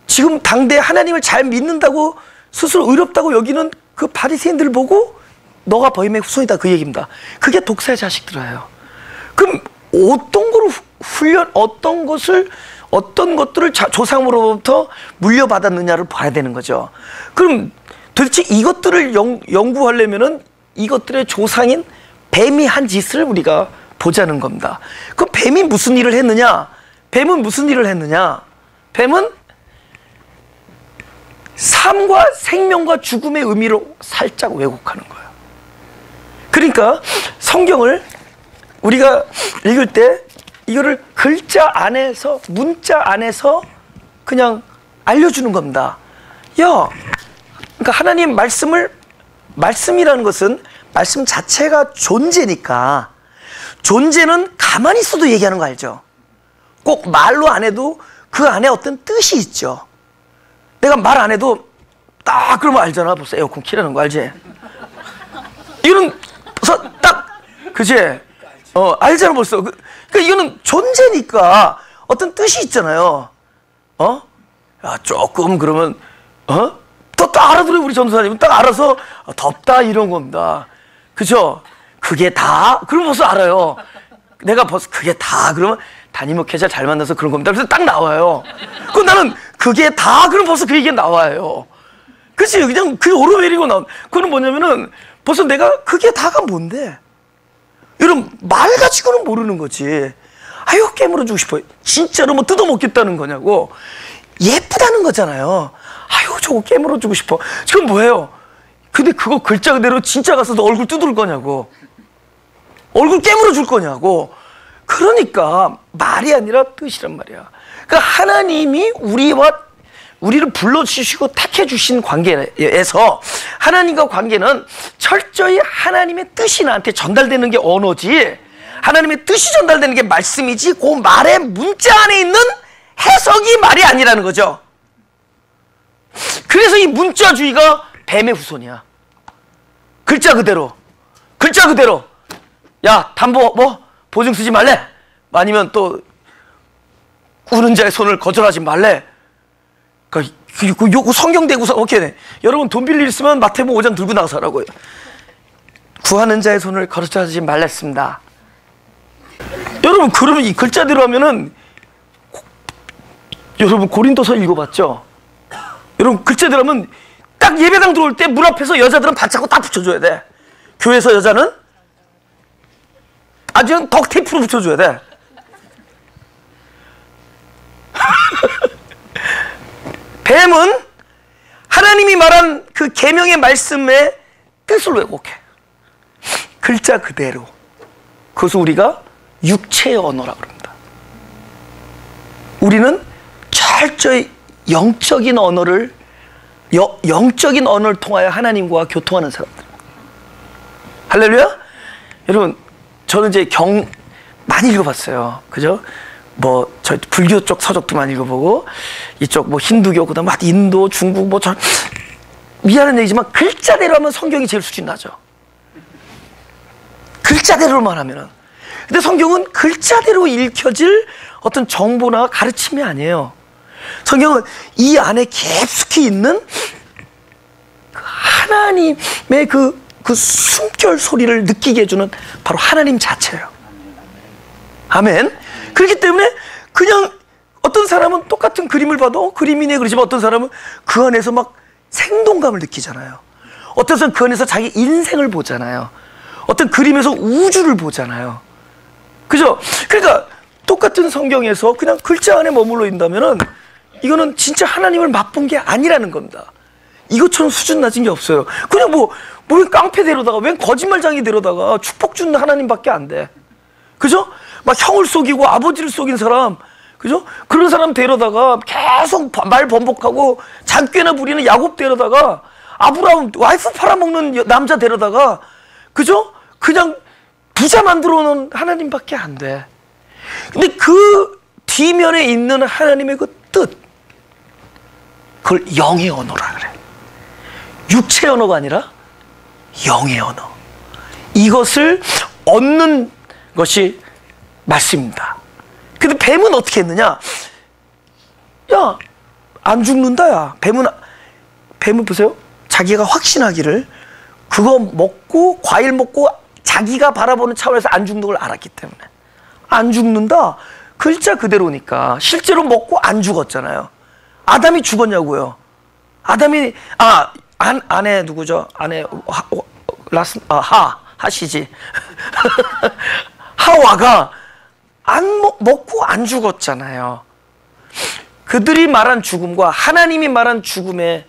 지금 당대 하나님을 잘 믿는다고 스스로 의롭다고 여기는 그 바리새인들을 보고 너가 뱀의 후손이다, 그 얘기입니다. 그게 독사의 자식들이에요. 그럼 어떤 것들을 조상으로부터 물려받았느냐를 봐야 되는 거죠. 그럼 도대체 이것들을 연구하려면은 이것들의 조상인 뱀이 한 짓을 우리가 보자는 겁니다. 그럼 뱀이 무슨 일을 했느냐? 뱀은 무슨 일을 했느냐? 뱀은 삶과 생명과 죽음의 의미를 살짝 왜곡하는 거예요. 그러니까 성경을 우리가 읽을 때 이거를 글자 안에서, 문자 안에서 그냥 알려주는 겁니다. 그러니까 하나님 말씀이라는 것은 말씀 자체가 존재니까, 존재는 가만히 있어도 얘기하는 거 알죠? 꼭 말로 안 해도 그 안에 어떤 뜻이 있죠. 내가 말 안 해도 딱 그러면 알잖아. 벌써 에어컨 키라는 거 알지? 이거는 벌써 딱, 그치? 알잖아 벌써. 그러니까 이거는 존재니까 어떤 뜻이 있잖아요. 야, 조금 그러면 또 딱 알아들어요. 우리 전도사님은 딱 알아서 덥다 이런 겁니다. 그죠? 그게 다 그럼 벌써 알아요. 내가 벌써 그게 다 그러면 담임 목회자 잘 만나서 그런 겁니다. 그래서 딱 나와요. 그럼 나는 그게 다 그럼 벌써 그 얘기가 나와요. 그치? 그냥 그게 오르메리고 나온. 그거는 뭐냐면은 벌써 내가 그게 다가 뭔데? 여러분 말 가지고는 모르는 거지. 아유 깨물어주고 싶어요. 진짜로 뭐 뜯어먹겠다는 거냐고. 예쁘다는 거잖아요. 아유 저거 깨물어주고 싶어. 지금 뭐예요? 근데 그거 글자 그대로 진짜 가서 너 얼굴 뜯을 거냐고. 얼굴 깨물어줄 거냐고. 그러니까 말이 아니라 뜻이란 말이야. 그러니까 하나님이 우리를 불러주시고 택해주신 관계에서 하나님과 관계는 철저히 하나님의 뜻이 나한테 전달되는 게 언어지, 하나님의 뜻이 전달되는 게 말씀이지, 그 말의 문자 안에 있는 해석이 말이 아니라는 거죠. 그래서 이 문자주의가 뱀의 후손이야. 글자 그대로. 야, 담보 보증 쓰지 말래. 아니면 또 우는 자의 손을 거절하지 말래. 그러니까 성경 대구사 오케이. 여러분 돈 빌릴 있으면 마태복음 5장 들고 나가서 하라고요. 구하는 자의 손을 거절하지 말랬습니다. 여러분 그러면 이 글자대로 하면은 여러분 고린도서 읽어봤죠? 여러분 글자들 하면 딱 예배당 들어올 때 문 앞에서 여자들은 받잡고 딱 붙여줘야 돼. 교회에서 여자는 아주 덕테이프로 붙여줘야 돼. 뱀은 하나님이 말한 그 계명의 말씀의 뜻을 왜곡해. 글자 그대로. 그것을 우리가 육체의 언어라고 합니다. 우리는 철저히 영적인 언어를 통하여 하나님과 교통하는 사람들. 할렐루야? 여러분, 저는 이제 많이 읽어봤어요. 그죠? 뭐, 저 불교 쪽 서적도 많이 읽어보고, 이쪽 뭐 힌두교, 그 다음 인도, 중국, 뭐, 미안한 얘기지만 글자대로 하면 성경이 제일 수준 나죠. 글자대로만 하면은. 근데 성경은 글자대로 읽혀질 어떤 정보나 가르침이 아니에요. 성경은 이 안에 깊숙이 있는 하나님의 그 숨결 소리를 느끼게 해주는 바로 하나님 자체예요. 아멘. 그렇기 때문에 그냥 어떤 사람은 똑같은 그림을 봐도 그림이네 그러지만 어떤 사람은 그 안에서 막 생동감을 느끼잖아요. 어떤 사람은 그 안에서 자기 인생을 보잖아요. 어떤 그림에서 우주를 보잖아요. 그죠? 그러니까 똑같은 성경에서 그냥 글자 안에 머물러 있다면은 이거는 진짜 하나님을 맛본 게 아니라는 겁니다. 이것처럼 수준 낮은 게 없어요. 그냥 웬 깡패대로다가 웬 거짓말쟁이대로다가 축복 주는 하나님밖에 안 돼. 그죠? 막 형을 속이고 아버지를 속인 사람, 그죠? 그런 사람 데려다가 계속 말 번복하고 잔꾀나 부리는 야곱 데려다가 아브라함 와이프 팔아먹는 남자 데려다가, 그죠? 그냥 부자 만들어 놓은 하나님밖에 안 돼. 근데 그 뒤면에 있는 하나님의 그 뜻, 그걸 영의 언어라 그래. 육체의 언어가 아니라 영의 언어. 이것을 얻는 것이 말씀입니다. 근데 뱀은 어떻게 했느냐? 야, 안 죽는다, 야. 뱀은 보세요. 자기가 확신하기를 그거 먹고, 과일 먹고 자기가 바라보는 차원에서 안 죽는 걸 알았기 때문에. 안 죽는다? 글자 그대로니까. 실제로 먹고 안 죽었잖아요. 아담이 죽었냐고요. 아담이, 아내 누구죠? 아내, 하시지. 하와가 먹고 안 죽었잖아요. 그들이 말한 죽음과 하나님이 말한 죽음에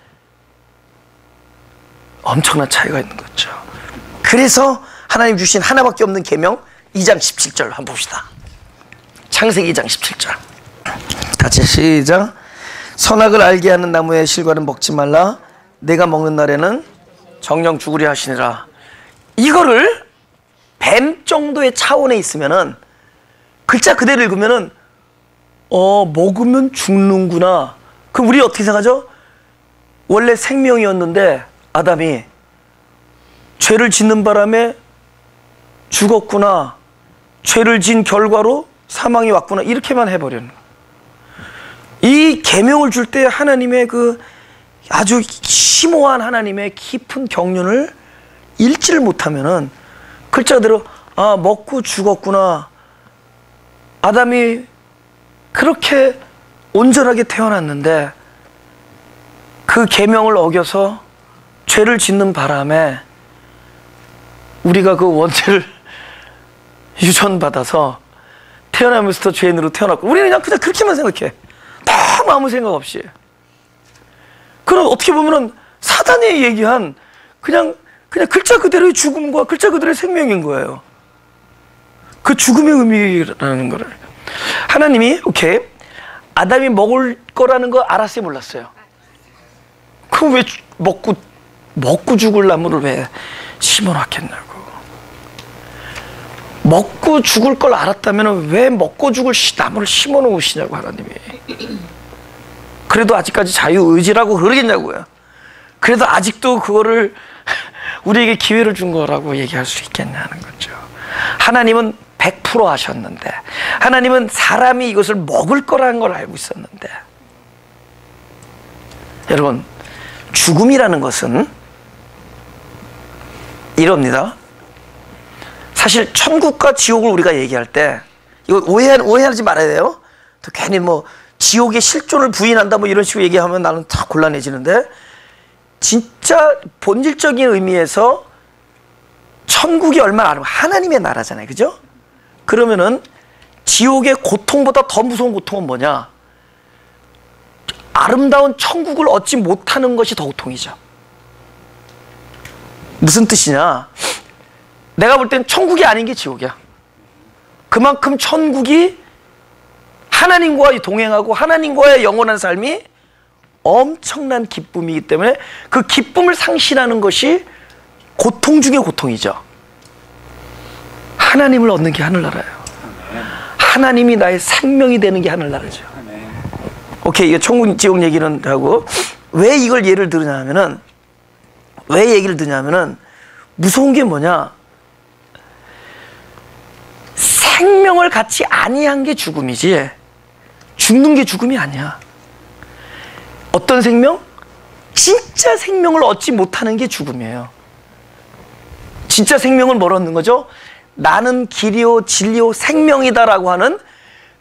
엄청난 차이가 있는 거죠. 그래서 하나님 주신 하나밖에 없는 계명 2장 17절 한번 봅시다. 창세기 2장 17절 같이 시작. 선악을 알게 하는 나무의 실과는 먹지 말라. 내가 먹는 날에는 정령 죽으리 하시니라. 이거를 뱀 정도의 차원에 있으면은 글자 그대로 읽으면은 먹으면 죽는구나. 그럼 우리 어떻게 생각하죠? 원래 생명이었는데 아담이 죄를 짓는 바람에 죽었구나. 죄를 진 결과로 사망이 왔구나. 이렇게만 해버리는 거예요. 이 계명을 줄 때 하나님의 그 아주 심오한 하나님의 깊은 경륜을 읽지를 못하면은 글자대로 먹고 죽었구나. 아담이 그렇게 온전하게 태어났는데 그 계명을 어겨서 죄를 짓는 바람에 우리가 그 원죄를 유전받아서 태어나면서부터 죄인으로 태어났고 우리는 그냥 그렇게만 생각해. 너무 아무 생각 없이. 그럼 어떻게 보면은 사단이 얘기한 그냥 글자 그대로의 죽음과 글자 그대로의 생명인 거예요. 그 죽음의 의미라는 거를. 하나님이 오케이 아담이 먹을 거라는 거 알았어요, 몰랐어요? 그럼 왜 먹고 죽을 나무를 왜 심어놨겠냐고. 먹고 죽을 걸 알았다면 왜 먹고 죽을 나무를 심어 놓으시냐고 하나님이. 그래도 아직까지 자유의지라고 그러겠냐고요. 그래도 아직도 그거를 우리에게 기회를 준 거라고 얘기할 수 있겠냐는 거죠. 하나님은 100% 아셨는데, 하나님은 사람이 이것을 먹을 거라는 걸 알고 있었는데. 여러분, 죽음이라는 것은 이럽니다. 사실 천국과 지옥을 우리가 얘기할 때 이거 오해하지 말아야 돼요. 또 괜히 지옥의 실존을 부인한다 뭐 이런 식으로 얘기하면 나는 다 곤란해지는데, 진짜 본질적인 의미에서 천국이 얼마나 아름다워, 하나님의 나라잖아요, 그죠? 그러면은 지옥의 고통보다 더 무서운 고통은 뭐냐? 아름다운 천국을 얻지 못하는 것이 더 고통이죠. 무슨 뜻이냐? 내가 볼 땐 천국이 아닌 게 지옥이야. 그만큼 천국이 하나님과 동행하고 하나님과의 영원한 삶이 엄청난 기쁨이기 때문에 그 기쁨을 상실하는 것이 고통 중의 고통이죠. 하나님을 얻는 게 하늘나라예요. 하나님이 나의 생명이 되는 게 하늘나라죠. 오케이, 이거 천국 지옥 얘기는 하고, 왜 이걸 예를 들으냐면은, 왜 얘기를 드냐면은, 무서운 게 뭐냐? 생명을 갖지 아니한 게 죽음이지 죽는 게 죽음이 아니야. 어떤 생명? 진짜 생명을 얻지 못하는 게 죽음이에요. 진짜 생명을 뭘 얻는 거죠? 나는 길이요 진리요 생명이다라고 하는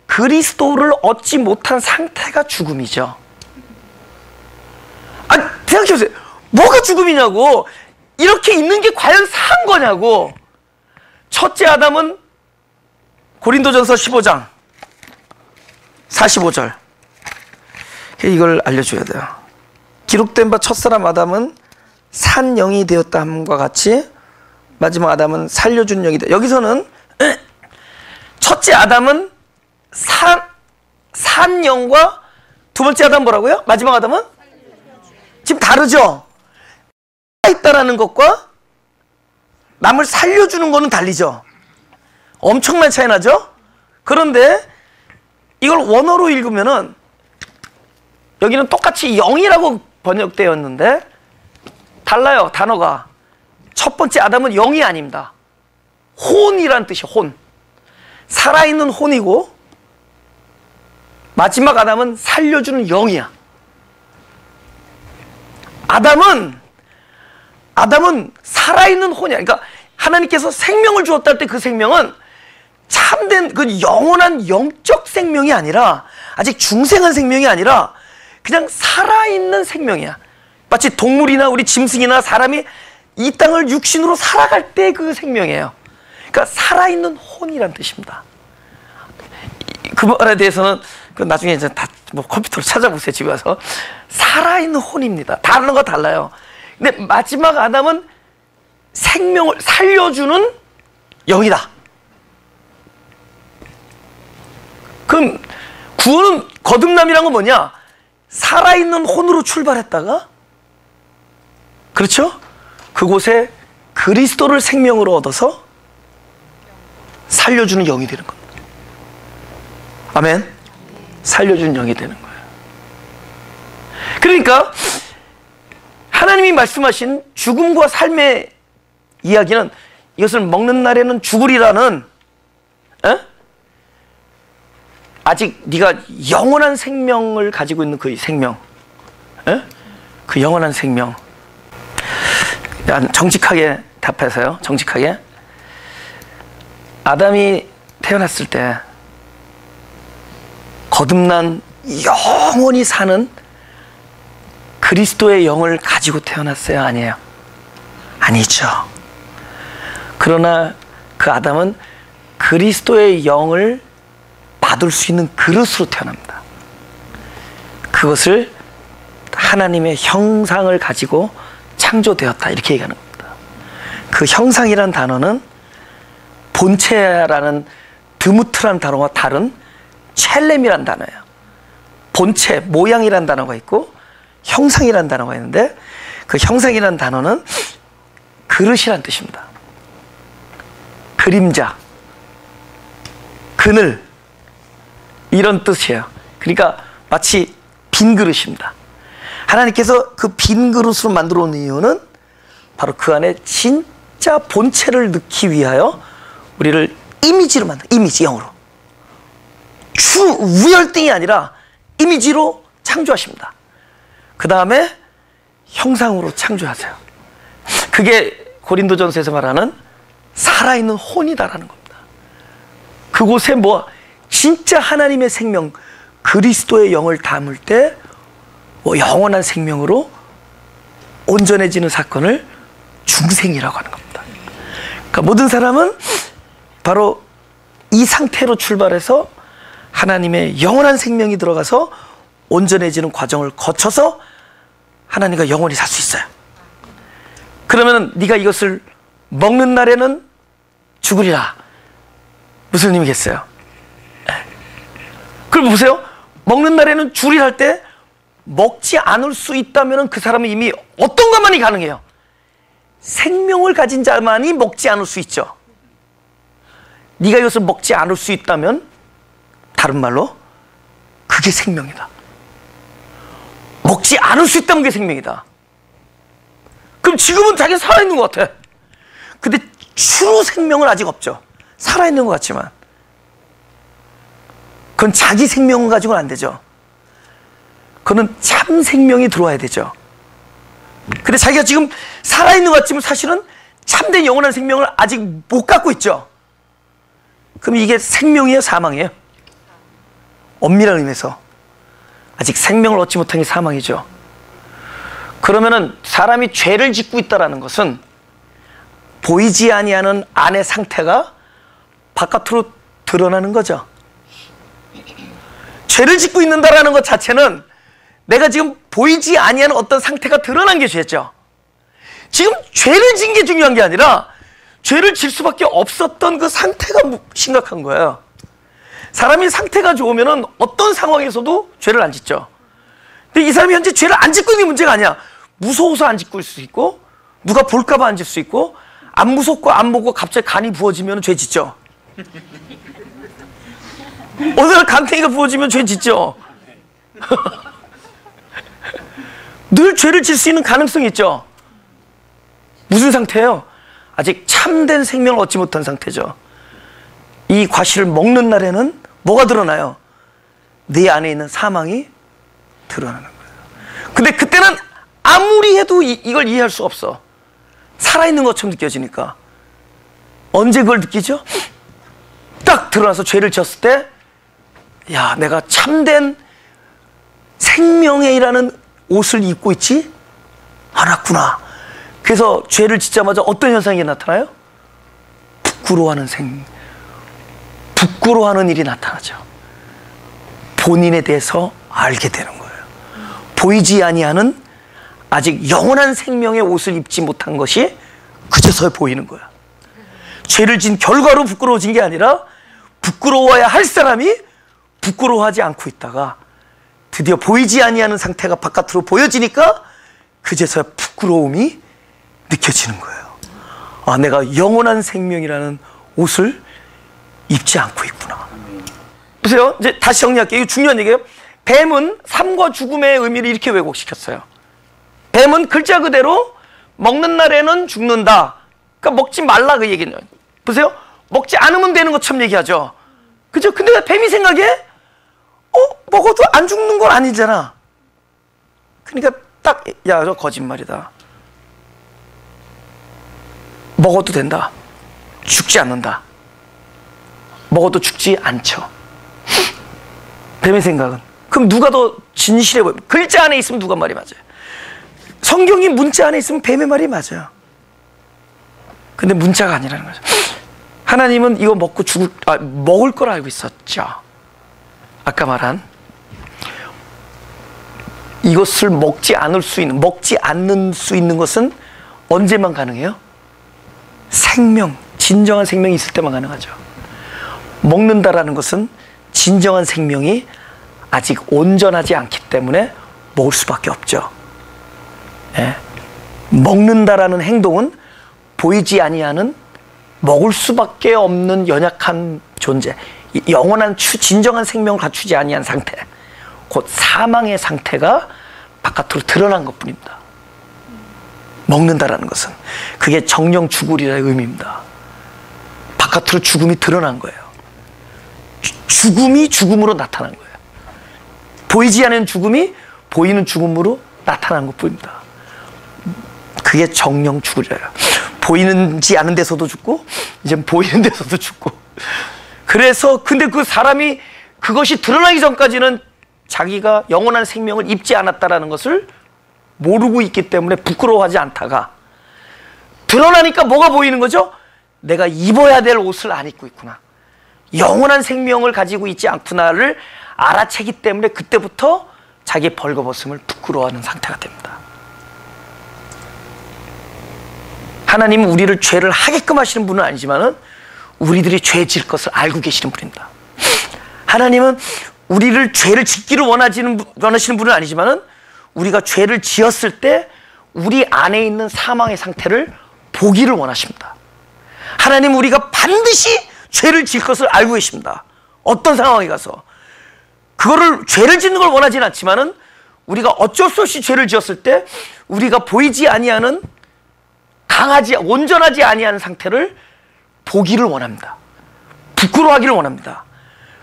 그리스도를 얻지 못한 상태가 죽음이죠. 아, 생각해보세요. 뭐가 죽음이냐고. 이렇게 있는 게 과연 사한 거냐고. 첫째 아담은 고린도전서 15장 45절, 이걸 알려줘야 돼요. 기록된 바 첫사람 아담은 산 영이 되었다 함과 같이 마지막 아담은 살려준 영이 되었다. 여기서는 첫째 아담은 산 영과 두 번째 아담 뭐라고요? 마지막 아담은? 지금 다르죠? 있다라는 것과 남을 살려주는 거는 달리죠? 엄청난 차이 나죠? 그런데 이걸 원어로 읽으면은 여기는 똑같이 영이라고 번역되었는데 달라요, 단어가. 첫 번째 아담은 영이 아닙니다. 혼이란 뜻이에요, 혼. 살아있는 혼이고, 마지막 아담은 살려주는 영이야. 아담은 살아있는 혼이야. 그러니까 하나님께서 생명을 주었다 할 때 그 생명은 참된 그 영원한 영적 생명이 아니라, 아직 중생한 생명이 아니라 그냥 살아있는 생명이야. 마치 동물이나 우리 짐승이나 사람이 이 땅을 육신으로 살아갈 때 그 생명이에요. 그러니까 살아있는 혼이란 뜻입니다. 그 말에 대해서는 나중에 이제 다 뭐 컴퓨터로 찾아보세요, 집에 와서. 살아있는 혼입니다. 다른 거 달라요. 근데 마지막 아담은 생명을 살려주는 영이다. 그럼 구원은, 거듭남이란 건 뭐냐? 살아있는 혼으로 출발했다가, 그렇죠? 그곳에 그리스도를 생명으로 얻어서 살려주는 영이 되는 겁니다. 아멘? 살려주는 영이 되는 거예요. 그러니까 하나님이 말씀하신 죽음과 삶의 이야기는, 이것을 먹는 날에는 죽으리라는, 아직 네가 영원한 생명을 가지고 있는 그 생명, 그 영원한 생명. 정직하게 답해서요, 정직하게. 아담이 태어났을 때 거듭난 영원히 사는 그리스도의 영을 가지고 태어났어요, 아니에요? 아니죠. 그러나 그 아담은 그리스도의 영을 받을 수 있는 그릇으로 태어납니다. 그것을 하나님의 형상을 가지고 창조되었다, 이렇게 얘기하는 겁니다. 그 형상이란 단어는 본체라는 드무트라는 단어와 다른 첼렘이란 단어예요. 본체, 모양이란 단어가 있고 형상이란 단어가 있는데, 그 형상이란 단어는 그릇이란 뜻입니다. 그림자, 그늘, 이런 뜻이에요. 그러니까 마치 빈 그릇입니다. 하나님께서 그 빈 그릇으로 만들어 놓은 이유는 바로 그 안에 진짜 본체를 넣기 위하여 우리를 이미지로 만든, 이미지, 영으로. 우열등이 아니라 이미지로 창조하십니다. 그 다음에 형상으로 창조하세요. 그게 고린도전서에서 말하는 살아있는 혼이다라는 겁니다. 그곳에 진짜 하나님의 생명, 그리스도의 영을 담을 때 영원한 생명으로 온전해지는 사건을 중생이라고 하는 겁니다. 그러니까 모든 사람은 바로 이 상태로 출발해서 하나님의 영원한 생명이 들어가서 온전해지는 과정을 거쳐서 하나님과 영원히 살 수 있어요. 그러면 네가 이것을 먹는 날에는 죽으리라. 무슨 의미겠어요? 그럼 보세요. 먹는 날에는 죽으리라 할 때 먹지 않을 수 있다면 그 사람은 이미 어떤 것만이 가능해요? 생명을 가진 자만이 먹지 않을 수 있죠. 네가 이것을 먹지 않을 수 있다면 다른 말로 그게 생명이다. 먹지 않을 수 있다면 그게 생명이다. 그럼 지금은 자기가 살아있는 것 같아. 근데 추후 생명은 아직 없죠. 살아있는 것 같지만 그건 자기 생명을 가지고는 안 되죠. 그건 참 생명이 들어와야 되죠. 근데 자기가 지금 살아있는 것 같지만 사실은 참된 영원한 생명을 아직 못 갖고 있죠. 그럼 이게 생명이에요, 사망이에요? 엄밀한 의미에서 아직 생명을 얻지 못한 게 사망이죠. 그러면은 사람이 죄를 짓고 있다는 것은 보이지 아니하는 안의 상태가 바깥으로 드러나는 거죠. 죄를 짓고 있는다라는 것 자체는 내가 지금 보이지 아니하는 어떤 상태가 드러난 게 죄죠. 지금 죄를 진 게 중요한 게 아니라 죄를 질 수밖에 없었던 그 상태가 심각한 거예요. 사람이 상태가 좋으면 어떤 상황에서도 죄를 안 짓죠. 근데 이 사람이 현재 죄를 안 짓고 있는 게 문제가 아니야. 무서워서 안 짓고 있을 수 있고 누가 볼까 봐 안 짓을 수 있고 안 무섭고 안 보고 갑자기 간이 부어지면 죄 짓죠. 어느 날 간탱이가 부어지면 죄 짓죠. 늘 죄를 질 수 있는 가능성이 있죠. 무슨 상태예요? 아직 참된 생명을 얻지 못한 상태죠. 이 과실을 먹는 날에는 뭐가 드러나요? 네 안에 있는 사망이 드러나는 거예요. 근데 그때는 아무리 해도 이걸 이해할 수 없어. 살아있는 것처럼 느껴지니까. 언제 그걸 느끼죠? 딱 드러나서 죄를 지었을 때 야, 내가 참된 생명이라는 옷을 입고 있지 않았구나. 그래서 죄를 짓자마자 어떤 현상이 나타나요? 부끄러워하는 일이 나타나죠. 본인에 대해서 알게 되는 거예요. 보이지 아니하는 아직 영원한 생명의 옷을 입지 못한 것이 그제서야 보이는 거야. 죄를 진 결과로 부끄러워진 게 아니라 부끄러워야 할 사람이 부끄러워하지 않고 있다가 드디어 보이지 아니하는 상태가 바깥으로 보여지니까 그제서야 부끄러움이 느껴지는 거예요. 아, 내가 영원한 생명이라는 옷을 입지 않고 있구나. 보세요. 이제 다시 정리할게요. 이거 중요한 얘기예요. 뱀은 삶과 죽음의 의미를 이렇게 왜곡시켰어요. 뱀은 글자 그대로 먹는 날에는 죽는다. 그러니까 먹지 말라 그 얘기는. 보세요. 먹지 않으면 되는 것처럼 얘기하죠. 그죠? 근데 뱀이 생각해? 먹어도 안 죽는 건 아니잖아. 그러니까 딱, 야, 저 거짓말이다. 먹어도 된다. 죽지 않는다. 먹어도 죽지 않죠. 뱀의 생각은. 그럼 누가 더 진실해 보여? 글자 안에 있으면 누가 말이 맞아요? 성경이 문자 안에 있으면 뱀의 말이 맞아요. 근데 문자가 아니라는 거죠. 하나님은 이거 먹고 먹을 걸 알고 있었죠. 아까 말한 이것을 먹지 않을 수 있는, 먹지 않는 수 있는 것은 언제만 가능해요? 생명, 진정한 생명이 있을 때만 가능하죠. 먹는다라는 것은 진정한 생명이 아직 온전하지 않기 때문에 먹을 수밖에 없죠. 예. 먹는다라는 행동은 보이지 아니하는 먹을 수밖에 없는 연약한 존재, 영원한 진정한 생명을 갖추지 아니한 상태, 곧 사망의 상태가 바깥으로 드러난 것뿐입니다. 먹는다라는 것은 그게 정령 죽으리라의 의미입니다. 바깥으로 죽음이 드러난 거예요. 죽음이 죽음으로 나타난 거예요. 보이지 않는 죽음이 보이는 죽음으로 나타난 것뿐입니다. 그게 정령 죽으리라요. 보이는지 않은 데서도 죽고 이제 보이는 데서도 죽고. 그래서 근데 그 사람이 그것이 드러나기 전까지는 자기가 영원한 생명을 입지 않았다라는 것을 모르고 있기 때문에 부끄러워하지 않다가 드러나니까 뭐가 보이는 거죠? 내가 입어야 될 옷을 안 입고 있구나. 영원한 생명을 가지고 있지 않구나를 알아채기 때문에 그때부터 자기의 벌거벗음을 부끄러워하는 상태가 됩니다. 하나님은 우리를 죄를 하게끔 하시는 분은 아니지만은 우리들이 죄 질 것을 알고 계시는 분입니다. 하나님은 우리를 죄를 짓기를 원하시는 분은 아니지만은 우리가 죄를 지었을 때 우리 안에 있는 사망의 상태를 보기를 원하십니다. 하나님은 우리가 반드시 죄를 질 것을 알고 계십니다. 어떤 상황에 가서 그거를 죄를 짓는 걸 원하지는 않지만은 우리가 어쩔 수 없이 죄를 지었을 때 우리가 보이지 아니하는 강하지 온전하지 아니하는 상태를 보기를 원합니다. 부끄러워하기를 원합니다.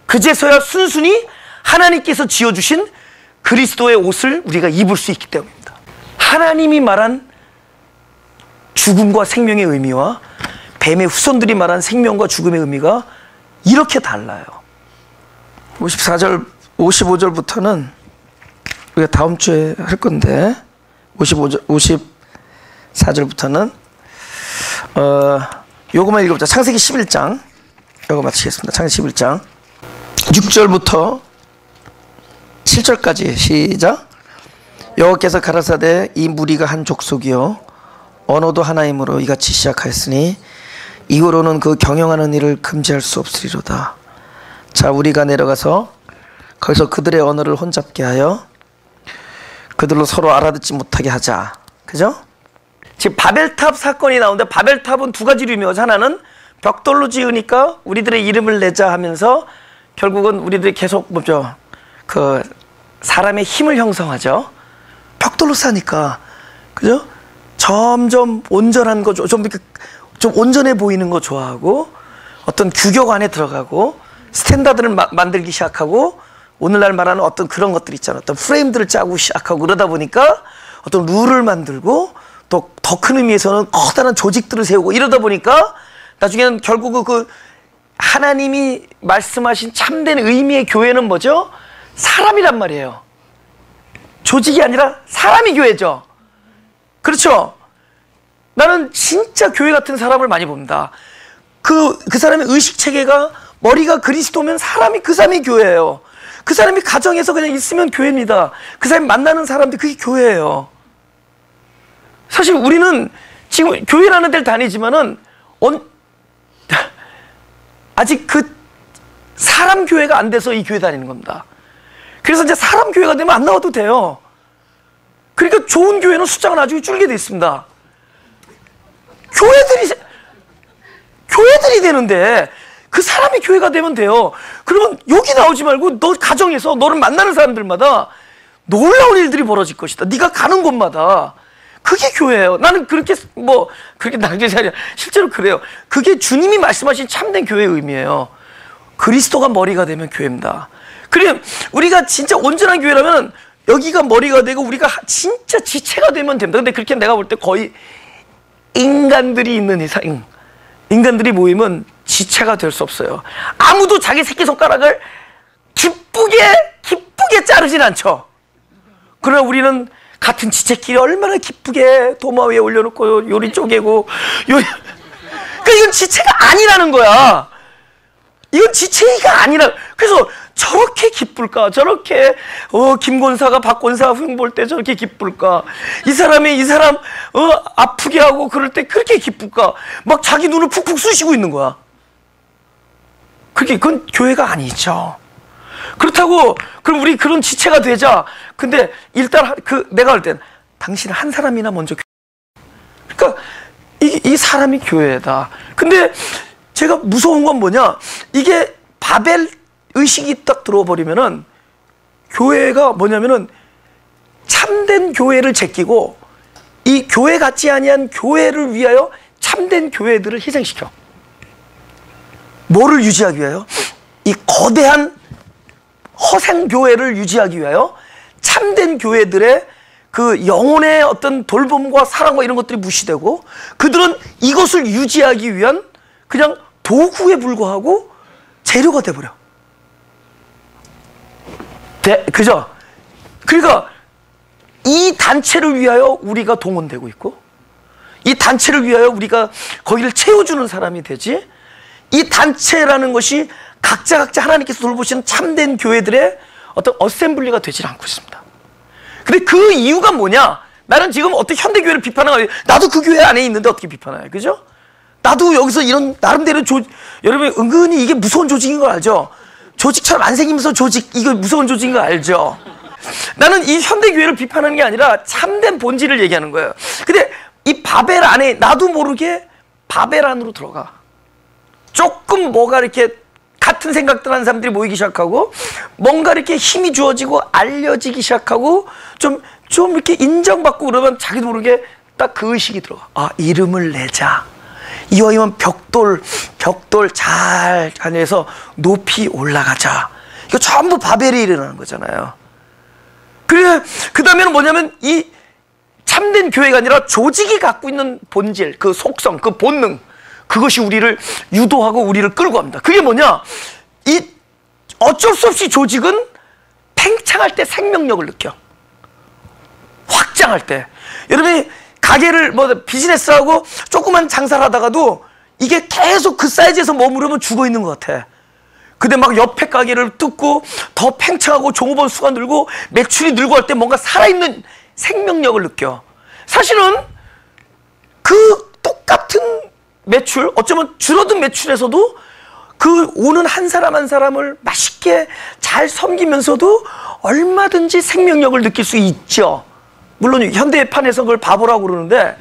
그제서야 순순히 하나님께서 지어주신 그리스도의 옷을 우리가 입을 수 있기 때문입니다. 하나님이 말한 죽음과 생명의 의미와 뱀의 후손들이 말한 생명과 죽음의 의미가 이렇게 달라요. 54절, 55절부터는 우리가 다음 주에 할 건데 54절부터는 요거만 읽어보자. 창세기 11장 요거 마치겠습니다. 창세기 11장 6절부터 7절까지 시작. 여호와께서 가라사대 이 무리가 한 족속이요 언어도 하나이므로 이같이 시작하였으니 이후로는 그 경영하는 일을 금지할 수 없으리로다. 자, 우리가 내려가서 거기서 그들의 언어를 혼잡게 하여 그들로 서로 알아듣지 못하게 하자. 그죠? 지금 바벨탑 사건이 나오는데 바벨탑은 두 가지로 유명하죠. 하나는 벽돌로 지으니까 우리들의 이름을 내자 하면서 결국은 우리들이 계속 뭐죠? 그 사람의 힘을 형성하죠. 벽돌로 싸니까 그죠? 점점 온전한 거 좀 온전해 보이는 거 좋아하고 어떤 규격 안에 들어가고 스탠다드를 만들기 시작하고 오늘날 말하는 어떤 그런 것들 있잖아요. 어떤 프레임들을 짜고 시작하고 그러다 보니까 어떤 룰을 만들고 또 더 큰 의미에서는 커다란 조직들을 세우고 이러다 보니까 나중에는 결국 그 하나님이 말씀하신 참된 의미의 교회는 뭐죠? 사람이란 말이에요. 조직이 아니라 사람이 교회죠. 그렇죠? 나는 진짜 교회 같은 사람을 많이 봅니다. 그 사람의 의식체계가 머리가 그리스도면 그 사람이 교회예요. 그 사람이 가정에서 그냥 있으면 교회입니다. 그 사람이 만나는 사람들 그게 교회예요. 사실 우리는 지금 교회라는 데를 다니지만은 아직 그 사람 교회가 안 돼서 이 교회 다니는 겁니다. 그래서 이제 사람 교회가 되면 안 나와도 돼요. 그러니까 좋은 교회는 숫자가 나중에 줄게 돼 있습니다. 교회들이 되는데 그 사람이 교회가 되면 돼요. 그러면 여기 나오지 말고 너 가정에서 너를 만나는 사람들마다 놀라운 일들이 벌어질 것이다. 네가 가는 곳마다 그게 교회예요. 나는 그렇게 낙제이 아니라 실제로 그래요. 그게 주님이 말씀하신 참된 교회의 의미예요. 그리스도가 머리가 되면 교회입니다. 그럼 우리가 진짜 온전한 교회라면 여기가 머리가 되고 우리가 진짜 지체가 되면 됩니다. 근데 그렇게 내가 볼 때 거의 인간들이 있는 이상 인간들이 모이면 지체가 될 수 없어요. 아무도 자기 새끼손가락을 기쁘게 자르진 않죠. 그러나 우리는 같은 지체끼리 얼마나 기쁘게 도마 위에 올려놓고 요리 쪼개고 그러니까 이건 지체가 아니라는 거야. 이건 지체가 아니라. 그래서 저렇게 기쁠까? 저렇게 김 권사가 박 권사 흉볼 때 저렇게 기쁠까? 이 사람 아프게 하고 그럴 때 그렇게 기쁠까? 막 자기 눈을 푹푹 쑤시고 있는 거야. 그건 교회가 아니죠. 그렇다고 그럼 우리 그런 지체가 되자. 근데 일단 내가 할 땐 당신 한 사람이나 먼저 그러니까 이 사람이 교회다. 근데 제가 무서운 건 뭐냐? 이게 바벨 의식이 딱 들어와 버리면은 교회가 뭐냐면은 참된 교회를 제끼고 이 교회 같지 아니한 교회를 위하여 참된 교회들을 희생시켜. 뭐를 유지하기 위하여? 이 거대한 허생 교회를 유지하기 위하여 참된 교회들의 그 영혼의 어떤 돌봄과 사랑과 이런 것들이 무시되고 그들은 이것을 유지하기 위한 그냥 도구에 불과하고 재료가 돼버려. 그죠? 그러니까 이 단체를 위하여 우리가 동원되고 있고, 이 단체를 위하여 우리가 거기를 채워주는 사람이 되지, 이 단체라는 것이 각자 하나님께서 돌보시는 참된 교회들의 어떤 어셈블리가 되질 않고 있습니다. 근데 그 이유가 뭐냐? 나는 지금 어떤 현대교회를 비판하는 거예요. 나도 그 교회 안에 있는데 어떻게 비판해요? 그죠? 나도 여기서 이런 나름대로 여러분 은근히 이게 무서운 조직인 거 알죠? 조직처럼 안 생기면서 이거 무서운 조직인 거 알죠? 나는 이 현대교회를 비판하는 게 아니라 참된 본질을 얘기하는 거예요. 근데 이 바벨 안에 나도 모르게 바벨 안으로 들어가. 조금 뭐가 이렇게 같은 생각들 하는 사람들이 모이기 시작하고, 뭔가 이렇게 힘이 주어지고 알려지기 시작하고, 좀 이렇게 인정받고 그러면 자기도 모르게 딱 그 의식이 들어가. 아, 이름을 내자. 이왕이면 벽돌 잘 다녀서 높이 올라가자. 이거 전부 바벨이 일어나는 거잖아요. 그래, 그 다음에는 뭐냐면 이 참된 교회가 아니라 조직이 갖고 있는 본질, 그 속성, 그 본능, 그것이 우리를 유도하고 우리를 끌고 갑니다. 그게 뭐냐? 이 어쩔 수 없이 조직은 팽창할 때 생명력을 느껴. 확장할 때. 여러분이 가게를 비즈니스하고 조그만 장사를 하다가도 이게 계속 그 사이즈에서 머무르면 죽어 있는 것 같아. 근데 막 옆에 가게를 뜯고 더 팽창하고 종업원 수가 늘고 매출이 늘고 할 때 뭔가 살아있는 생명력을 느껴. 사실은 그 똑같은 매출, 어쩌면 줄어든 매출에서도 그 오는 한 사람 한 사람을 맛있게 잘 섬기면서도 얼마든지 생명력을 느낄 수 있죠. 물론 현대판에서 그걸 바보라고 그러는데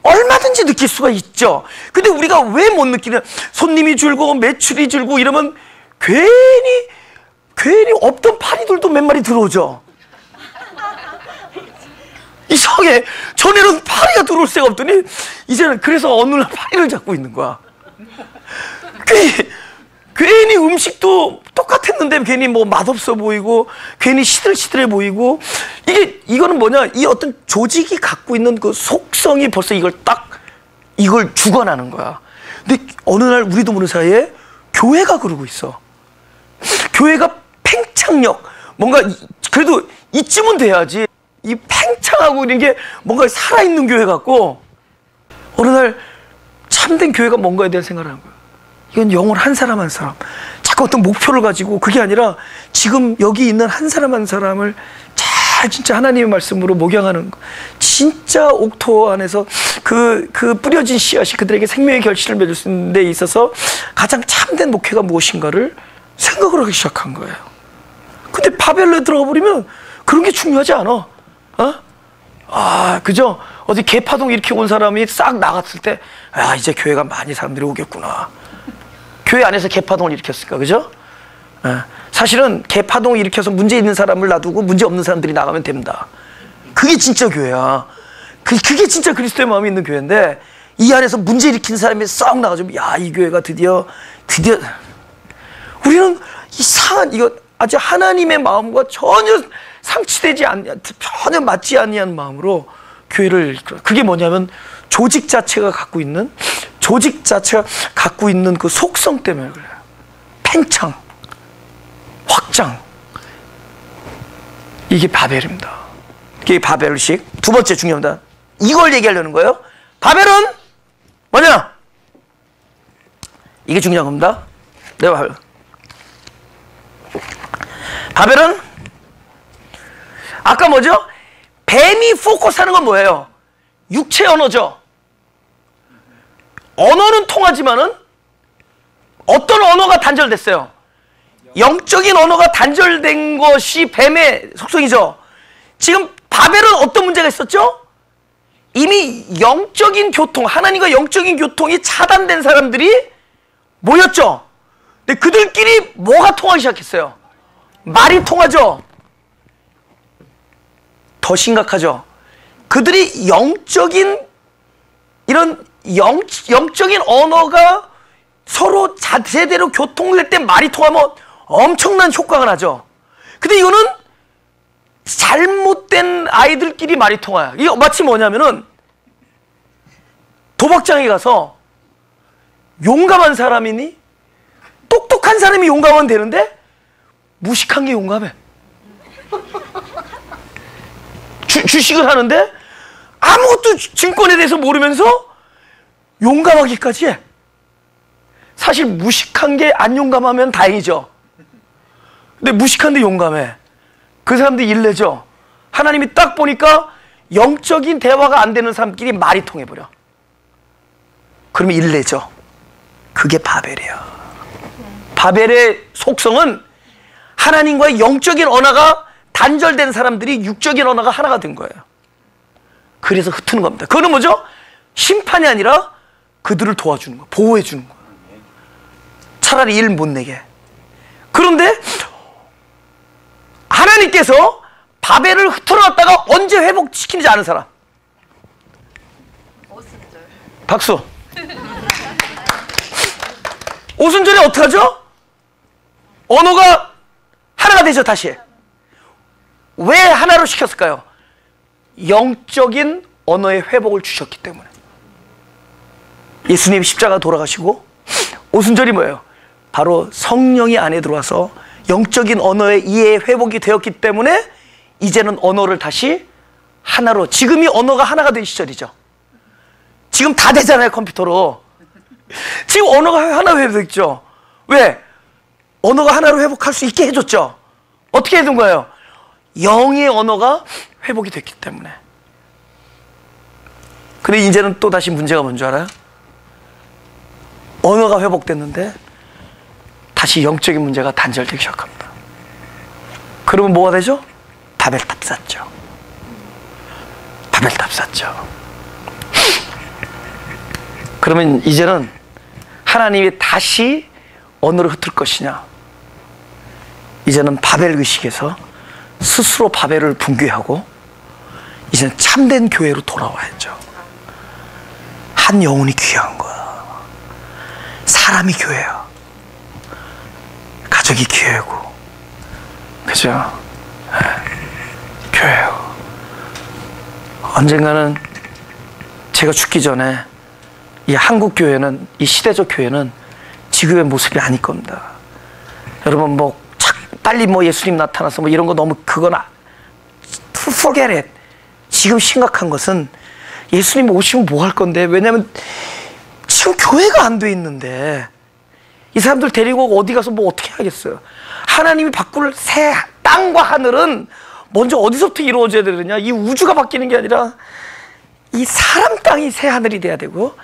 얼마든지 느낄 수가 있죠. 근데 우리가 왜 못 느끼냐? 손님이 줄고 매출이 줄고 이러면 괜히 없던 파리들도 몇 마리 들어오죠. 이상하게 전에는 파리가 들어올 새가 없더니 이제는 그래서 어느 날 파리를 잡고 있는 거야. 괜히 음식도 똑같았는데 괜히 뭐 맛없어 보이고 괜히 시들시들해 보이고, 이거는 뭐냐? 이 어떤 조직이 갖고 있는 그 속성이 벌써 이걸 죽어나는 거야. 근데 어느 날 우리도 모르는 사이에 교회가 그러고 있어. 교회가 팽창력, 뭔가 그래도 이쯤은 돼야지. 이 팽창하고 이런 게 뭔가 살아있는 교회 같고, 어느 날 참된 교회가 뭔가에 대한 생각을 하는 거야. 이건 영혼 한 사람 한 사람, 자꾸 어떤 목표를 가지고, 그게 아니라 지금 여기 있는 한 사람 한 사람을 잘 진짜 하나님의 말씀으로 목양하는 거. 진짜 옥토 안에서 그 뿌려진 씨앗이 그들에게 생명의 결실을 맺을 수 있는 데 있어서 가장 참된 목회가 무엇인가를 생각을 하기 시작한 거예요. 근데 바벨로에 들어가 버리면 그런 게 중요하지 않아. 그죠? 어디 개파동 이렇게 온 사람이 싹 나갔을 때, 이제 교회가 많이 사람들이 오겠구나. 교회 안에서 개파동을 일으켰을까, 그죠? 사실은 개파동을 일으켜서 문제 있는 사람을 놔두고 문제 없는 사람들이 나가면 됩니다. 그게 진짜 교회야. 그게 진짜 그리스도의 마음이 있는 교회인데, 이 안에서 문제 일으키는 사람이 썩 나가지고, 이 교회가 드디어 우리는 이상한, 이거 아주 하나님의 마음과 전혀 상치되지 않는, 전혀 맞지 아니한 마음으로 교회를, 그게 뭐냐면 조직 자체가 갖고 있는 그 속성 때문에 그래요. 팽창, 확장. 이게 바벨입니다. 이게 바벨식. 두 번째 중요합니다. 이걸 얘기하려는 거예요. 바벨은 뭐냐? 이게 중요한 겁니다. 바벨은 아까 뭐죠? 뱀이 포커스하는 건 뭐예요? 육체 언어죠. 언어는 통하지만은 어떤 언어가 단절됐어요? 영적인 언어가 단절된 것이 뱀의 속성이죠. 지금 바벨은 어떤 문제가 있었죠? 이미 영적인 교통, 하나님과 영적인 교통이 차단된 사람들이 모였죠. 근데 그들끼리 뭐가 통하기 시작했어요? 말이 통하죠. 더 심각하죠. 그들이 영적인 이런 영적인 언어가 서로 제대로 교통될 때 말이 통하면 엄청난 효과가 나죠. 근데 이거는 잘못된 아이들끼리 말이 통해요. 이게 마치 뭐냐면은 도박장에 가서 용감한 사람이니 똑똑한 사람이 용감하면 되는데 무식한 게 용감해. 주식을 하는데 아무것도 증권에 대해서 모르면서 용감하기까지 해. 사실 무식한 게 안 용감하면 다행이죠. 근데 무식한데 용감해. 그 사람들 일내죠. 하나님이 딱 보니까 영적인 대화가 안 되는 사람끼리 말이 통해버려. 그러면 일내죠. 그게 바벨이야. 바벨의 속성은 하나님과의 영적인 언어가 단절된 사람들이 육적인 언어가 하나가 된 거예요. 그래서 흩트는 겁니다. 그거는 뭐죠? 심판이 아니라 그들을 도와주는 거, 보호해 주는 거. 차라리 일 못 내게. 그런데 하나님께서 바벨을 흩어놨다가 언제 회복시키는지 아는 사람? 오순절. 박수. 오순절에 어떻게 하죠? 언어가 하나가 되죠. 다시. 왜 하나로 시켰을까요? 영적인 언어의 회복을 주셨기 때문에. 예수님 십자가 돌아가시고 오순절이 뭐예요? 바로 성령이 안에 들어와서 영적인 언어의 이해의 회복이 되었기 때문에 이제는 언어를 다시 하나로, 지금이 언어가 하나가 된 시절이죠. 지금 다 되잖아요, 컴퓨터로. 지금 언어가 하나로 회복됐죠. 왜? 언어가 하나로 회복할 수 있게 해줬죠. 어떻게 해준 거예요? 영의 언어가 회복이 됐기 때문에. 근데 이제는 또 다시 문제가 뭔 줄 알아요? 언어가 회복됐는데 다시 영적인 문제가 단절되기 시작합니다. 그러면 뭐가 되죠? 바벨탑 쌓죠. 바벨탑 쌓죠. 그러면 이제는 하나님이 다시 언어를 흩을 것이냐? 이제는 바벨 의식에서 스스로 바벨을 붕괴하고 이제는 참된 교회로 돌아와야죠. 한 영혼이 귀한 거야. 사람이 교회야. 가족이 교회고, 그죠? 교회요. 언젠가는 제가 죽기 전에 이 한국 교회는, 이 시대적 교회는 지금의 모습이 아닐 겁니다. 여러분 빨리 예수님 나타나서 이런 거 너무 그건 forget it. 지금 심각한 것은 예수님 오시면 뭐 할 건데, 왜냐면 지금 교회가 안 돼 있는데 이 사람들 데리고 어디 가서 어떻게 하겠어요? 하나님이 바꿀 새 땅과 하늘은 먼저 어디서부터 이루어져야 되느냐? 이 우주가 바뀌는 게 아니라 이 사람 땅이 새 하늘이 돼야 되고,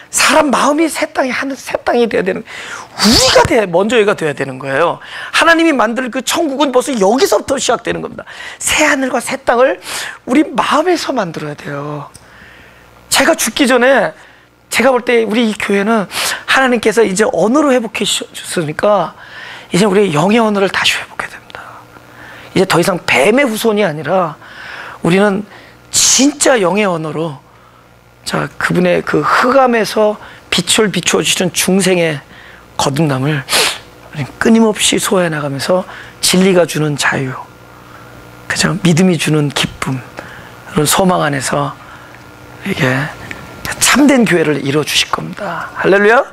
사람 마음이 새 땅이 새 땅이 돼야 되는, 우리가 먼저 얘가 돼야 되는 거예요. 하나님이 만들 그 천국은 벌써 여기서부터 시작되는 겁니다. 새 하늘과 새 땅을 우리 마음에서 만들어야 돼요. 제가 죽기 전에 제가 볼 때 우리 이 교회는 하나님께서 이제 언어로 회복해 주셨으니까 이제 우리 영의 언어를 다시 회복해야 됩니다. 이제 더 이상 뱀의 후손이 아니라 우리는 진짜 영의 언어로, 자, 그분의 그 흑암에서 빛을 비추어 주시는 중생의 거듭남을 끊임없이 소화해 나가면서 진리가 주는 자유, 그죠? 믿음이 주는 기쁨, 그런 소망 안에서 이게 참된 교회를 이루어 주실 겁니다. 할렐루야.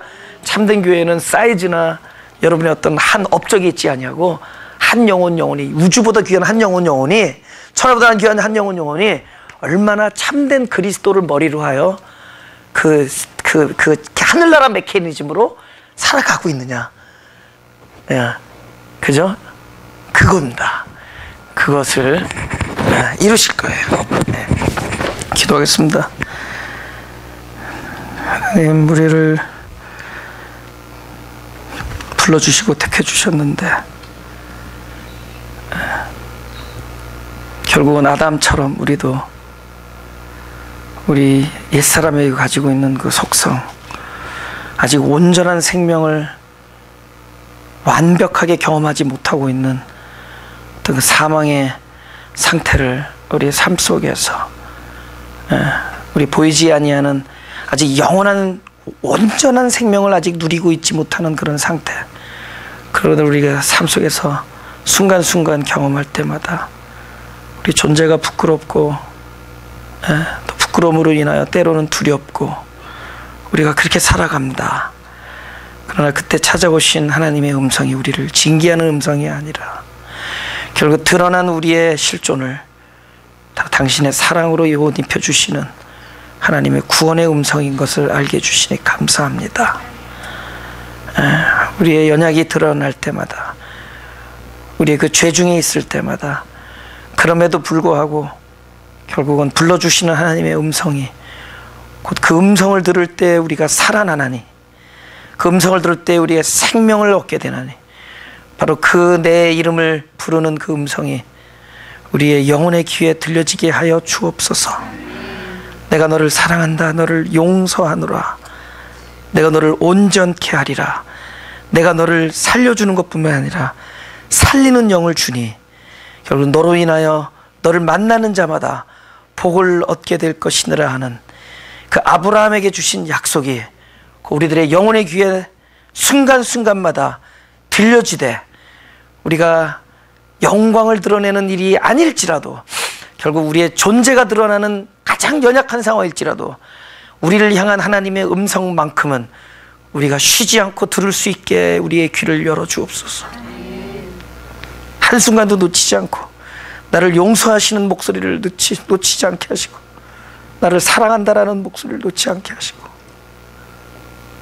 참된 교회는 사이즈나 여러분의 어떤 한 업적이 있지 아니하고 한 영혼이, 우주보다 귀한 한 영혼이, 천하보다 귀한 한 영혼이 얼마나 참된 그리스도를 머리로 하여 그 하늘나라 메커니즘으로 살아가고 있느냐. 예, 그죠? 그겁니다. 그것을 이루실 거예요. 네. 기도하겠습니다. 하나님, 우리를 불러주시고 택해주셨는데 결국은 아담처럼 우리도 우리 옛사람이 가지고 있는 그 속성, 아직 온전한 생명을 완벽하게 경험하지 못하고 있는 어떤 그 사망의 상태를 우리의 삶 속에서, 우리 보이지 아니하는 아직 영원한 온전한 생명을 아직 누리고 있지 못하는 그런 상태, 그러다 우리가 삶 속에서 순간순간 경험할 때마다 우리 존재가 부끄럽고, 또 부끄러움으로 인하여 때로는 두렵고, 우리가 그렇게 살아갑니다. 그러나 그때 찾아오신 하나님의 음성이 우리를 징계하는 음성이 아니라 결국 드러난 우리의 실존을 다 당신의 사랑으로 옷 입혀주시는 하나님의 구원의 음성인 것을 알게 해주시니 감사합니다. 우리의 연약이 드러날 때마다, 우리의 그 죄 중에 있을 때마다, 그럼에도 불구하고 결국은 불러주시는 하나님의 음성이 곧 그 음성을 들을 때 우리가 살아나나니, 그 음성을 들을 때 우리의 생명을 얻게 되나니, 바로 그 내 이름을 부르는 그 음성이 우리의 영혼의 귀에 들려지게 하여 주옵소서. 내가 너를 사랑한다, 너를 용서하노라, 내가 너를 온전케 하리라, 내가 너를 살려주는 것뿐만 아니라 살리는 영을 주니 결국 너로 인하여 너를 만나는 자마다 복을 얻게 될 것이니라 하는 그 아브라함에게 주신 약속이 우리들의 영혼의 귀에 순간순간마다 들려지되, 우리가 영광을 드러내는 일이 아닐지라도 결국 우리의 존재가 드러나는 가장 연약한 상황일지라도 우리를 향한 하나님의 음성만큼은 우리가 쉬지 않고 들을 수 있게 우리의 귀를 열어주옵소서. 한순간도 놓치지 않고 나를 용서하시는 목소리를 놓치지 않게 하시고, 나를 사랑한다라는 목소리를 놓지 않게 하시고,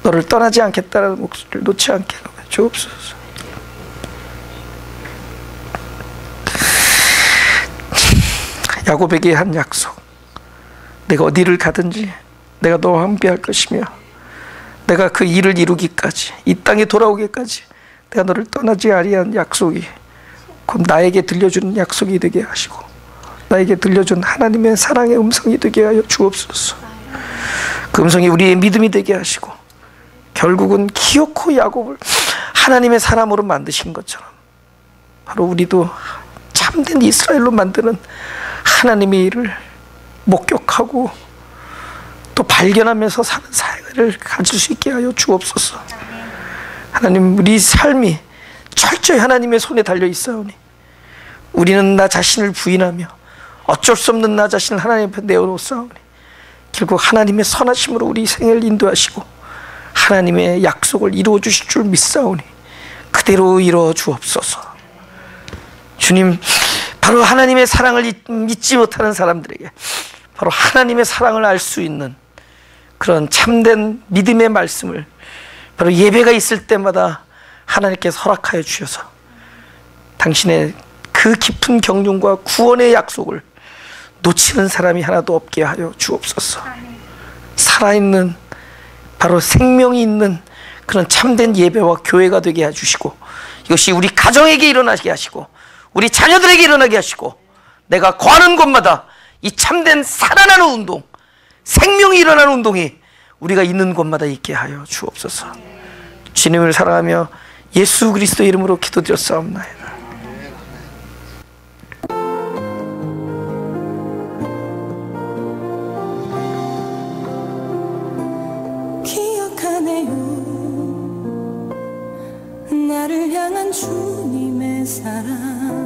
너를 떠나지 않겠다라는 목소리를 놓지 않게 주옵소서. 야곱에게 한 약속, 내가 어디를 가든지 내가 너와 함께 할 것이며 내가 그 일을 이루기까지, 이 땅에 돌아오기까지 내가 너를 떠나지 아니한 약속이 곧 나에게 들려주는 약속이 되게 하시고, 나에게 들려준 하나님의 사랑의 음성이 되게 하여 주옵소서. 그 음성이 우리의 믿음이 되게 하시고 결국은 기어코 야곱을 하나님의 사람으로 만드신 것처럼 바로 우리도 참된 이스라엘로 만드는 하나님의 일을 목격하고 또 발견하면서 사는 사역을 가질 수 있게 하여 주옵소서. 하나님, 우리 삶이 철저히 하나님의 손에 달려 있사오니 우리는 나 자신을 부인하며 어쩔 수 없는 나 자신을 하나님 앞에 내어놓사오니 결국 하나님의 선하심으로 우리 생애를 인도하시고 하나님의 약속을 이루어 주실 줄 믿사오니 그대로 이루어 주옵소서. 주님, 바로 하나님의 사랑을 믿지 못하는 사람들에게 바로 하나님의 사랑을 알 수 있는 그런 참된 믿음의 말씀을 바로 예배가 있을 때마다 하나님께서 허락하여 주셔서 당신의 그 깊은 경륜과 구원의 약속을 놓치는 사람이 하나도 없게 하여 주옵소서. 살아있는 바로 생명이 있는 그런 참된 예배와 교회가 되게 해주시고, 이것이 우리 가정에게 일어나게 하시고 우리 자녀들에게 일어나게 하시고, 내가 거하는 곳마다 이 참된 살아나는 운동, 생명이 일어나는 운동이 우리가 있는 곳마다 있게 하여 주옵소서. 주님을 사랑하며 예수 그리스도 이름으로 기도드렸사옵나이다. 기억하네요, 나를 향한 주님의 사랑.